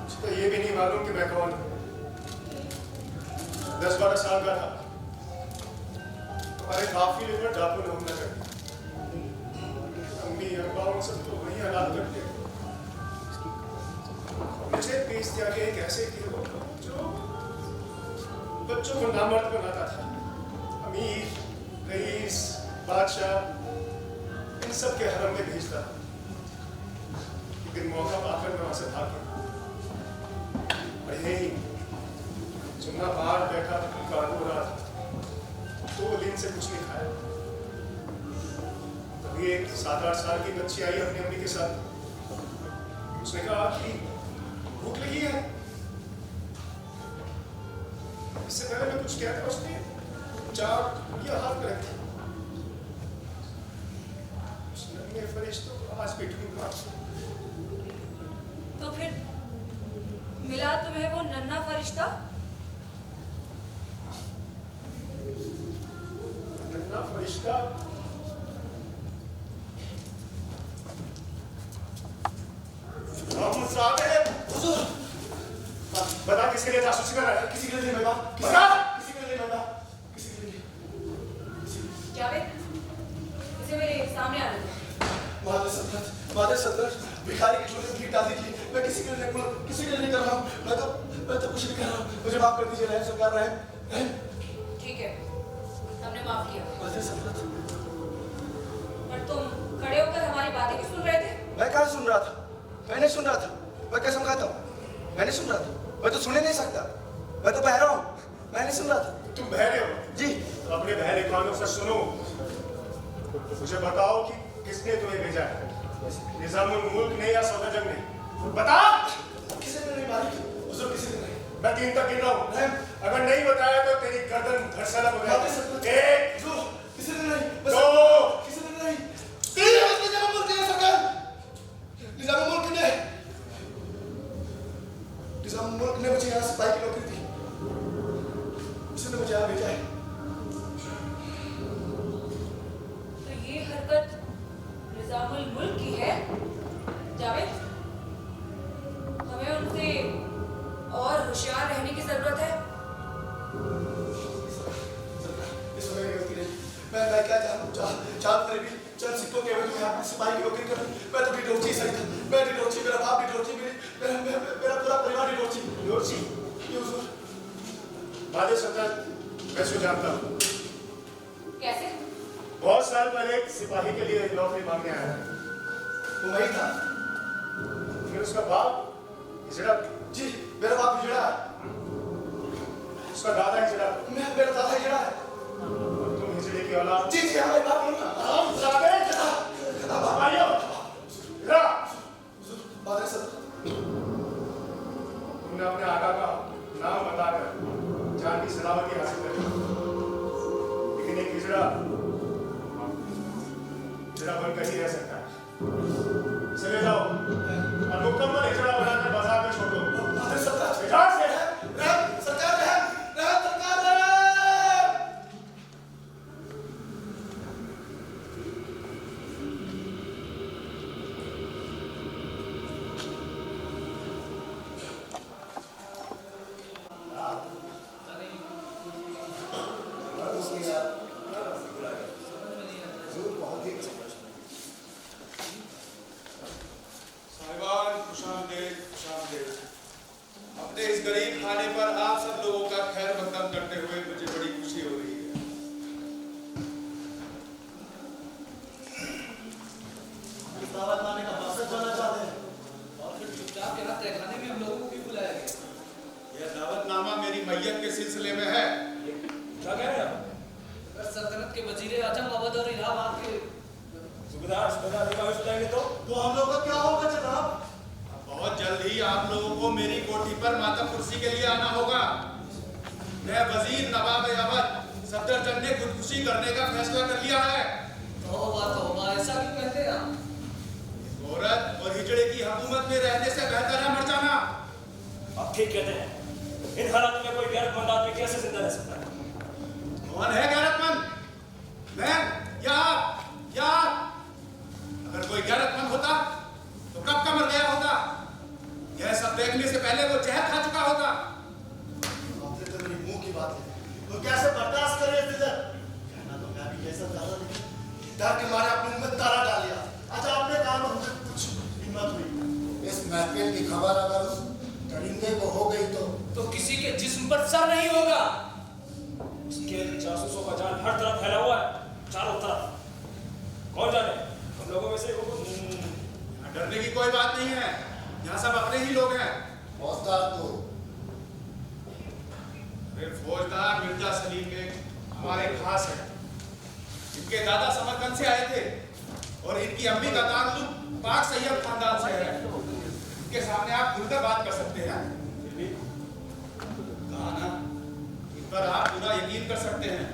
मुझे तो ये भी नहीं मालूम कि मैं कौन हूं। 10-12 साल का था, हमारे काफिले पर डाकू ने हमला कर दिया। अम्मी अब्बा उन सबको वही हालात करते। मुझे पेश दिया गया एक ऐसे गिरोह जो बच्चों को नामर्द बनाता था। अमीर, रईस, बादशाह, इन सब के हरम में भेजता था। लेकिन मौका पाकर मैं वहां से भाग गया। और यही जुम्मा बाहर बैठा काबू रहा था। 2 दिन से कुछ नहीं खाया। तभी एक 7-8 साल की बच्ची आई अपनी अम्मी के साथ। उसने कहा कि भूख लगी है। इससे पहले मैं कुछ कहता, उसने 4 उंगलियां हाथ में रखी। उसने फरिश्तों को आज भी ढूंढा। तो फिर मिला तुम्हें वो नन्हा फरिश्ता? नन्हा फरिश्ता? मोहम्मद साहब, हुजूर, बता किसके लिए जासूसी कर रहा है? किसी के लिए नहीं बता। किसी के लिए नहीं बता। किसी के लिए नहीं। जावेद, इसे मेरे सामने आने दो। मादर सल्तनत, भिखारी की चोरी में भीख डाल दीजिए। मैं किसी के लिए नहीं, किसी के लिए नहीं कर रहा हूँ। मैं तो कुछ नहीं कर रहा हूँ। मुझे माफ कर दीजिए रहम सरकार, रहम। ठीक है, हमने माफ किया। मादर सल्तनत, पर तुम खड़े होकर हमारी बातें क्यों सुन रहे थे? मैं कहाँ सुन रहा था? मैं नहीं सुन रहा था। मैं कसम खाता हूँ, मैं नहीं सुन रहा था। मैं तो सुन ही नहीं सकता। मैं तो बहरा हूँ। मैं नहीं सुन रहा था। तुम बहरे हो? जी। अपने बहरे कानों से सुनो। मुझे बताओ कि किसने तुम्हें भेजा है? निजामुल मुल्क ने या सौदागर ने? बता। किसी ने नहीं मारी। हुजूर, किसी ने नहीं। मैं 3 तक गिन रहा हूँ। अगर नहीं बताया तो तेरी गर्दन धड़सला हो जाएगी। 1, किसी ने नहीं। 2, किसी ने नहीं। 3 निजामुल मुल्क ने सरकार। निजामुल मुल्क ने। निजामुल मुल्क ने मुझे यहाँ सिपाही की नौकरी दी। उसने मुझे यहाँ भेजा है। तो ये हरकत निजामुल मुल्क की है। जावेद, हमें उनसे और होशियार रहने की जरूरत है। इस समय मेरी गलती नहीं। मैं क्या जानूं? चांद पर भी चंद सिक्कों के एवज में आपने सिपाही की नौकरी कर दी। मैं तो डिडोची सही था। मैं डिडोची, मेरा बाप डिडोची, मेरा पूरा परिवार डिडोची। डिडोची? ये हुजूर। मादर सल्तनत, मैं उसको जानता हूँ। कैसे? बहुत साल पहले एक सिपाही के लिए नौकरी मांगने आया है। वो वही था। फिर उसका बाप हिजड़ा? जी, मेरा बाप हिजड़ा है। उसका दादा हिजड़ा? मेरा दादा हिजड़ा है। और तुम हिजड़े की औलाद? जी, हमारे बाप हम सादे भाइयों, तुम्हें अपने आका का नाम बताकर जान की सलामती हासिल करें, लेकिन एक हिजड़ा बनकर ही रह सकता है। चले जाओ और मुकम्मल हिजड़ा बनाकर बाजार में छोड़ दो। सरकार से रहम सरकार, रहम सरकार, रहम। साहिबान खुशामदीद, खुशामदीद। अपने इस गरीब खाने पर आप सब लोगों का खैर मकदम करते हुए मुझे बड़ी खुशी हो रही है। दावतनामे का मकसद जानना चाहते हैं। और फिर चुपचाप यहाँ तहखाने में हम लोगों को भी बुलाया गया। यह दावतनामा मेरी मैयत के सिलसिले में है। क्या कह रहे हैं आप? अगर सल्तनत के वजीरे आजम अवध और इलाहाबाद के सूबेदार दिमाग सुनाएंगे तो हम लोग का क्या होगा जनाब? बहुत जल्द ही आप लोगों को मेरी कोठी पर मातम कुर्सी के लिए आना होगा। मैं वजीर नवाब अवध सफदरजंग ने खुदकुशी करने का फैसला कर लिया है। तौबा, ऐसा क्यों कहते हैं आप? औरत और हिजड़े की हुकूमत में रहने से बेहतर है मर जाना। आप ठीक कहते हैं। इन हालात में कोई गैरतमंद आदमी कैसे जिंदा रह सकता है? कौन है गैरतमंद? मैं या आप? या आप? अगर कोई गैरतमंद होता तो कब का मर गया होता। यह सब देखने से पहले वो जहर खा चुका होता। आपने तो मेरी मुंह की बात है, तो कैसे बर्दाश्त करें इधर? कहना तो मैं भी कैसा चाहता, लेकिन डर के मारे अपनी उम्र ताला डाल लिया। अच्छा आपने कहा मुझे कुछ हिम्मत हुई। इस महफिल की खबर अगर उस दरिंदे को हो गई तो किसी के जिस्म पर सर नहीं होगा। उसके जासूसों का जाल हर तरफ फैला हुआ है, चारों तरफ। कौन जाने हम लोगों में से यहाँ डरने की कोई बात नहीं है। यहाँ सब अपने ही लोग हैं। फौजदार तो फौजदार मिर्जा सलीम बेग हमारे खास है। इनके दादा समरकंद से आए थे और इनकी अम्मी का ताल्लुक पाक सैयद खानदान से है। इनके सामने आप खुलकर बात कर सकते हैं। कहा ना, इन पर आप पूरा यकीन कर सकते हैं।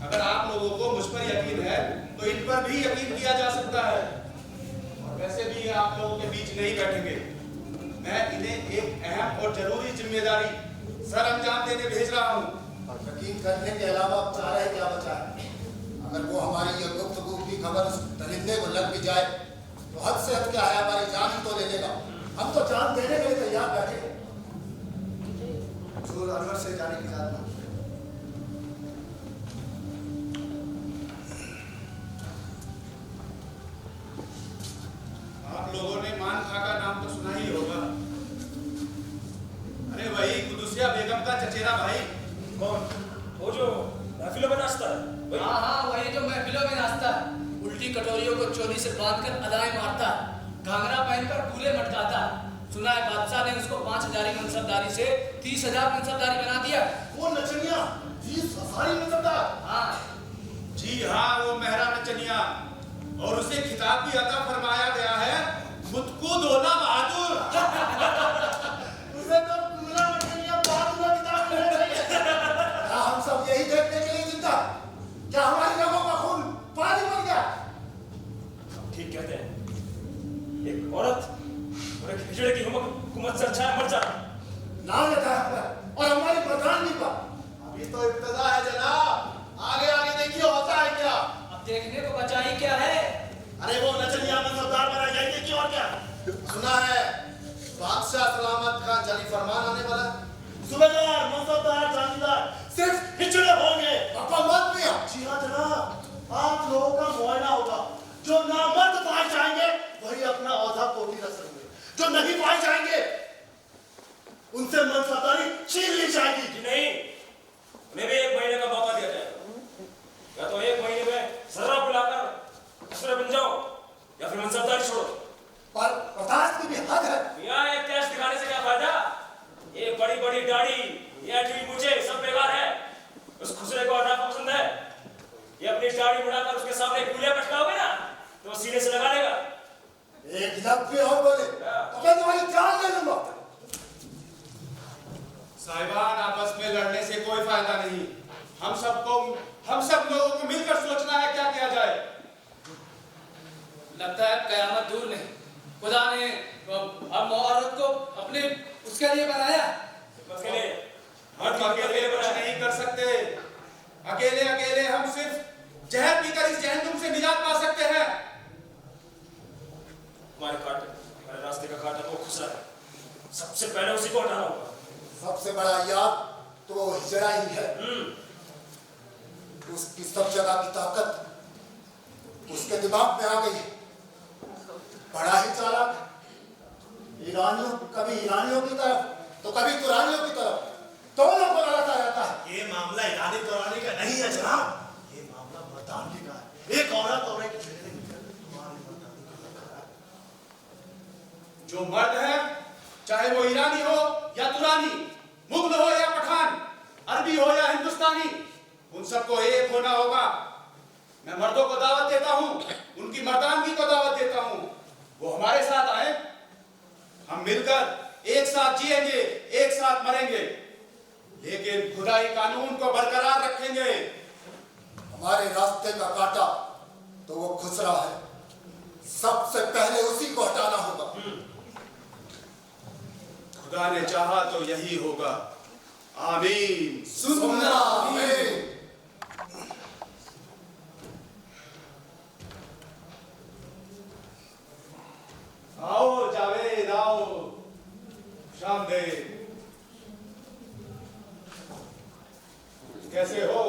अगर आप लोगों को मुझ पर यकीन है तो इन पर भी यकीन किया जा सकता है। और वैसे भी ये आप लोगों के बीच नहीं बैठेंगे। मैं इन्हें एक अहम और जरूरी जिम्मेदारी सर अंजाम देने भेज रहा हूँ। यकीन करने के अलावा अब चाह रहे क्या बचा है। अगर वो हमारी ये गुफ्तगू की खबर उस दरिंदे को लग भी जाए तो हद से हद क्या है, हमारी जान ही तो ले लेगा। हम तो जान देने के लिए तैयार बैठे हैं। जोर अनवर से जाने की इजाजत मांगते हैं। आप लोगों ने मान खा का नाम तो सुना ही होगा। अरे वही कुदुसिया बेगम का चचेरा भाई। कौन? वो जो महफिलों में नाचता है? हाँ हाँ, वही जो महफिलों में नाचता है, उल्टी कटोरियों को चोली से बांधकर अदाएं मारता, घाघरा पहनकर कूले मटकाता। सुना है बादशाह ने उसको 5,000 मनसबदारी से 30,000 मनसबदारी बना दिया। वो नचनिया 30,000 मनसबदार? हाँ जी हाँ, वो मेहरा नचनिया। और उसे खिताब भी अता फरमाया गया है खुदकुदौला बहादुर। उसे तो कुमला नचनिया बहादुर का खिताब मिलना चाहिए। क्या हम सब यही देखने के लिए जिंदा? क्या हमारी रगों का खून पानी बन गया? ठीक कहते हैं। एक औरत और एक हिजड़े की हुकूमत से अच्छा है मर जाना। लानत है हम पर और हमारी प्रधानगी पर। अभी तो इब्तदा है जनाब, आगे आगे देखिए होता है क्या। अब देखने को बचा ही क्या है। अरे वो नचनिया मनसबदार बना जाएंगे क्यों और क्या? सुना है बादशाह सलामत का जारी फरमान आने वाला है। सुबेदार, मनसबदार, जागीरदार सिर्फ हिजड़े होंगे। पापा मत पिया। जी हाँ जनाब, आप लोगों का मुआयना होगा। जो नामर्द पाए जाएंगे वही अपना औहदा पोटी रख सकेंगे। जो नहीं पाए जाएंगे उनसे मनसबदारी छीन ली जाएगी। कि नहीं, उन्हें भी 1 महीने का मौका दिया जाए। या तो 1 महीने में सर्रा बुलाकर असुर बन जाओ या फिर मनसबदारी छोड़ो। पर बर्दाश्त की भी हद है। मियां एक कैश दिखाने से क्या फायदा? ये बड़ी बड़ी दाढ़ी, ये अटवी मुझे सब बेकार है। उस खुसरे को अड्डा पसंद है। ये अपनी दाढ़ी बढ़ाकर उसके सामने कूले पटकाओगे ना तो सीने से लगा लेगा। एक लफ्ज़ भी और बोले तो मैं तुम्हारी जान ले लूंगा। किसके लिए बनाया? बस के लिए हम अकेले कुछ नहीं कर सकते। अकेले अकेले हम सिर्फ जहर पीकर इस जहन्नुम से निजात पा सकते हैं। हमारे रास्ते का कांटा वो खुसरा है, सबसे पहले उसी को हटाना होगा। सबसे बड़ा याद तो वो हिजड़ा ही है। उसकी सब जगह की ताकत उसके दिमाग में आ गई है। बड़ा ही चालाक, कभी ईरानियों की तरफ तो कभी तुरानियों की तरफ, दोनों को लड़ता रहता है। ये मामला ईरानी तुरानी का नहीं है जनाब, ये मामला मर्दानगी का है। एक औरत और एक छेड़े तुम्हारी मर्दानगी को लगा है। जो मर्द है, चाहे वो ईरानी हो या तुरानी, मुगल हो या पठान, अरबी हो या हिंदुस्तानी, उन सबको एक होना होगा। मैं मर्दों को दावत देता हूं, उनकी मर्दानगी को दावत देता हूं। वो हमारे साथ आए, हम मिलकर एक साथ जिएंगे, एक साथ मरेंगे, लेकिन खुदाई कानून को बरकरार रखेंगे। हमारे रास्ते का कांटा तो वो खुसरा है, सबसे पहले उसी को हटाना होगा। खुदा ने चाहा तो यही होगा। आमीन। सुन्ना आमीन। आओ जावेद आओ, शामदेव, कैसे हो?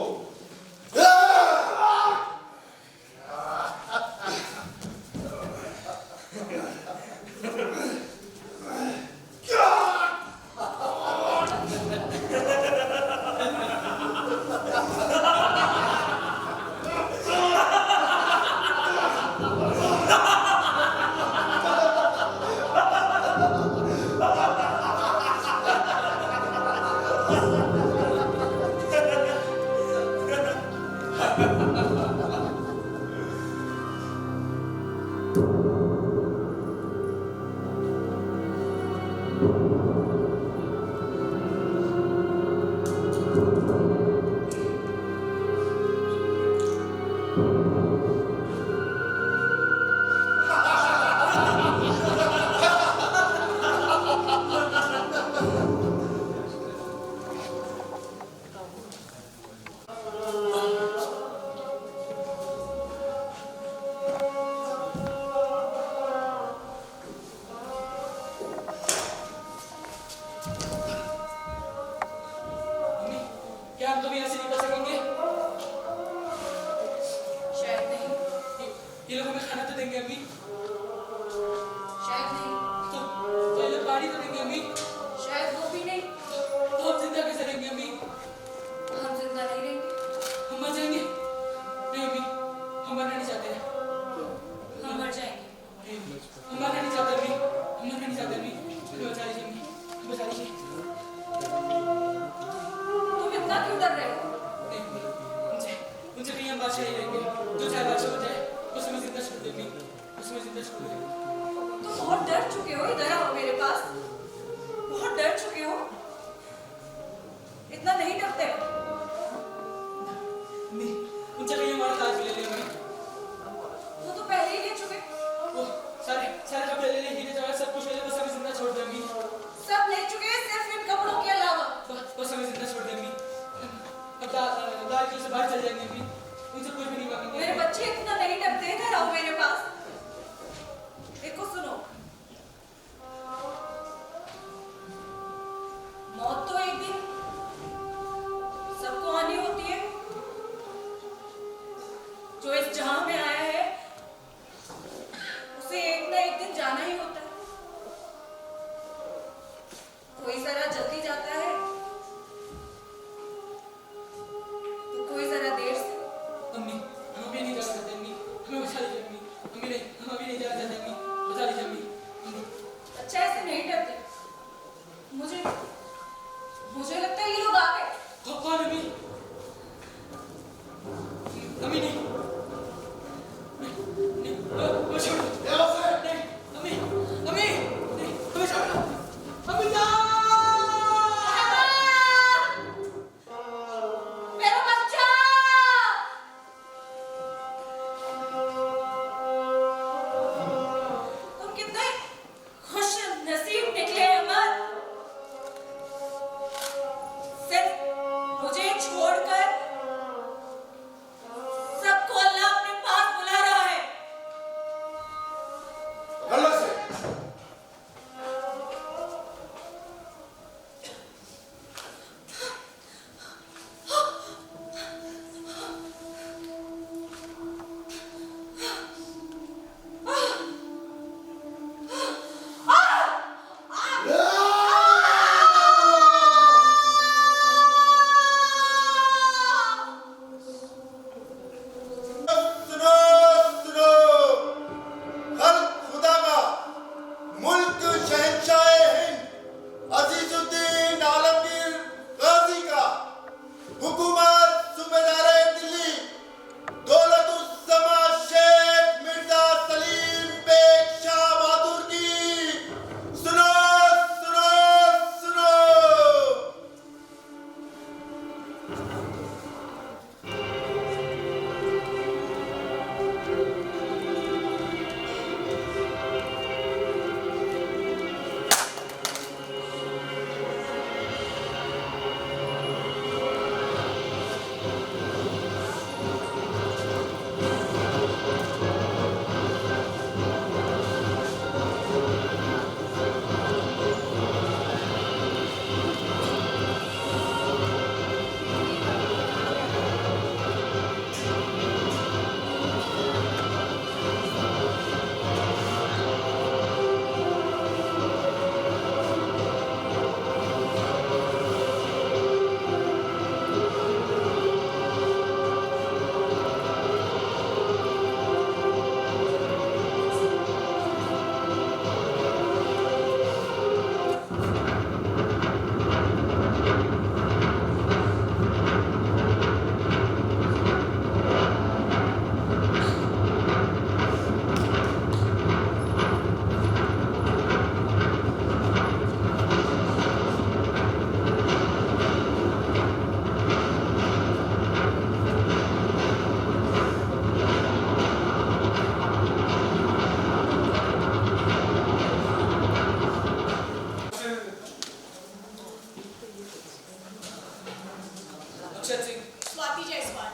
अक्षय सिंह, स्वाति जायसवाल,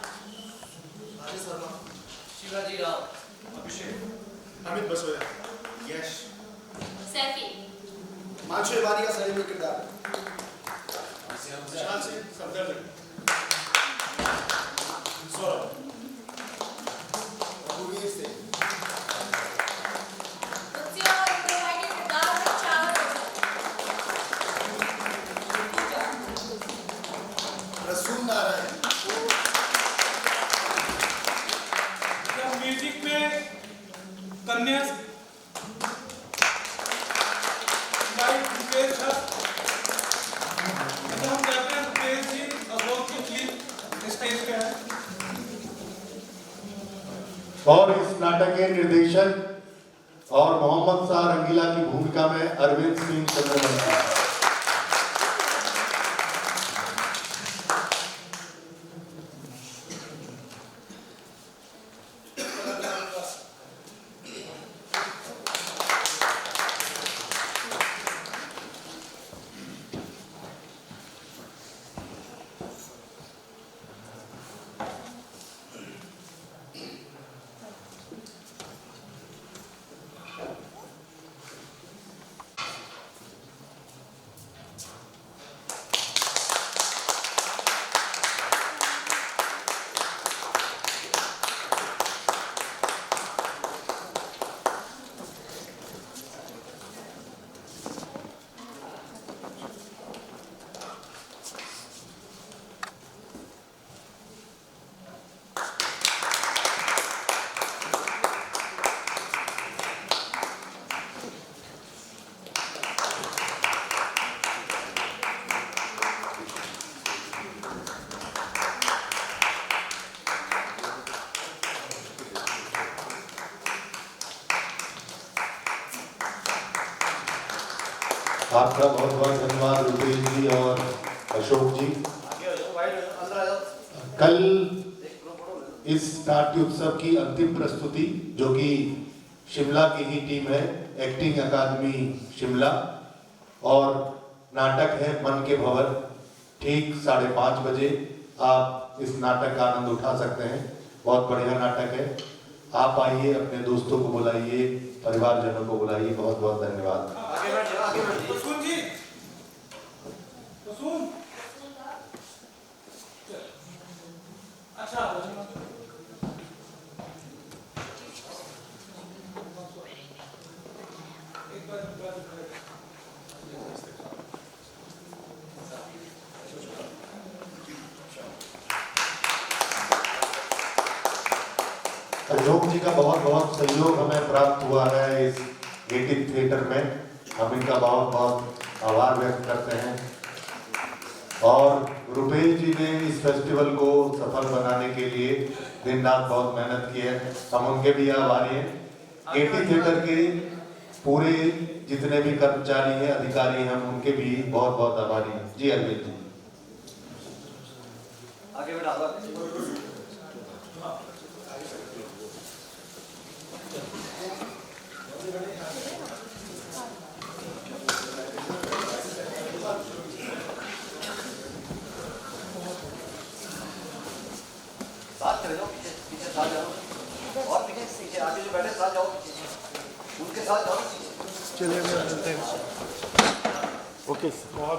राजेश वर्मा, शिवाजी राव, अभिषेक, अमित बसोया, यश, सैफी, मानसू इबानी का सलीम में किरदार, विशाल सिंह, सफदर, सौरभ, रघुवीर से मुझसे और बड़े भाई के किरदार में चाहत रसूल नारायण, जब म्यूजिक में कन्या लाइव रुपेश है, जब हम कहते हैं रुपेश जी अशोक की क्लिप स्टेज पे है। और इस नाटक के निर्देशन और मोहम्मद शाह रंगीला की भूमिका में अरविंद सिंह चंद्रवंशी। आपका बहुत बहुत धन्यवाद रुपेश जी और अशोक जी। कल इस नाट्य उत्सव की अंतिम प्रस्तुति जो कि शिमला की ही टीम है, एक्टिंग अकादमी शिमला, और नाटक है मन के भंवर। ठीक 5:30 बजे आप इस नाटक का आनंद उठा सकते हैं। बहुत बढ़िया नाटक है। आप आइए, अपने दोस्तों को बुलाइए, परिवारजनों को बुलाइए। बहुत बहुत धन्यवाद। सुन जी, तो सुन। अच्छा, एक बार अशोक जी का बहुत बहुत सहयोग हमें प्राप्त हुआ है इस गेटिव थिएटर में। हम इनका बहुत बहुत आभार व्यक्त करते हैं। और रुपेश जी ने इस फेस्टिवल को सफल बनाने के लिए दिन रात बहुत मेहनत की है। हम उनके भी आभारी हैं। गेटिव थिएटर के पूरे जितने भी कर्मचारी हैं, अधिकारी हैं, हम उनके भी बहुत बहुत आभारी हैं। जी अरविंद जी। आगे बढ़ा। साथ चले जाओ, पीछे साथ जाओ, और पीछे आगे जो बैठे साथ जाओ, उनके साथ जाओ। चलिए मिलते हैं। ओके, बहुत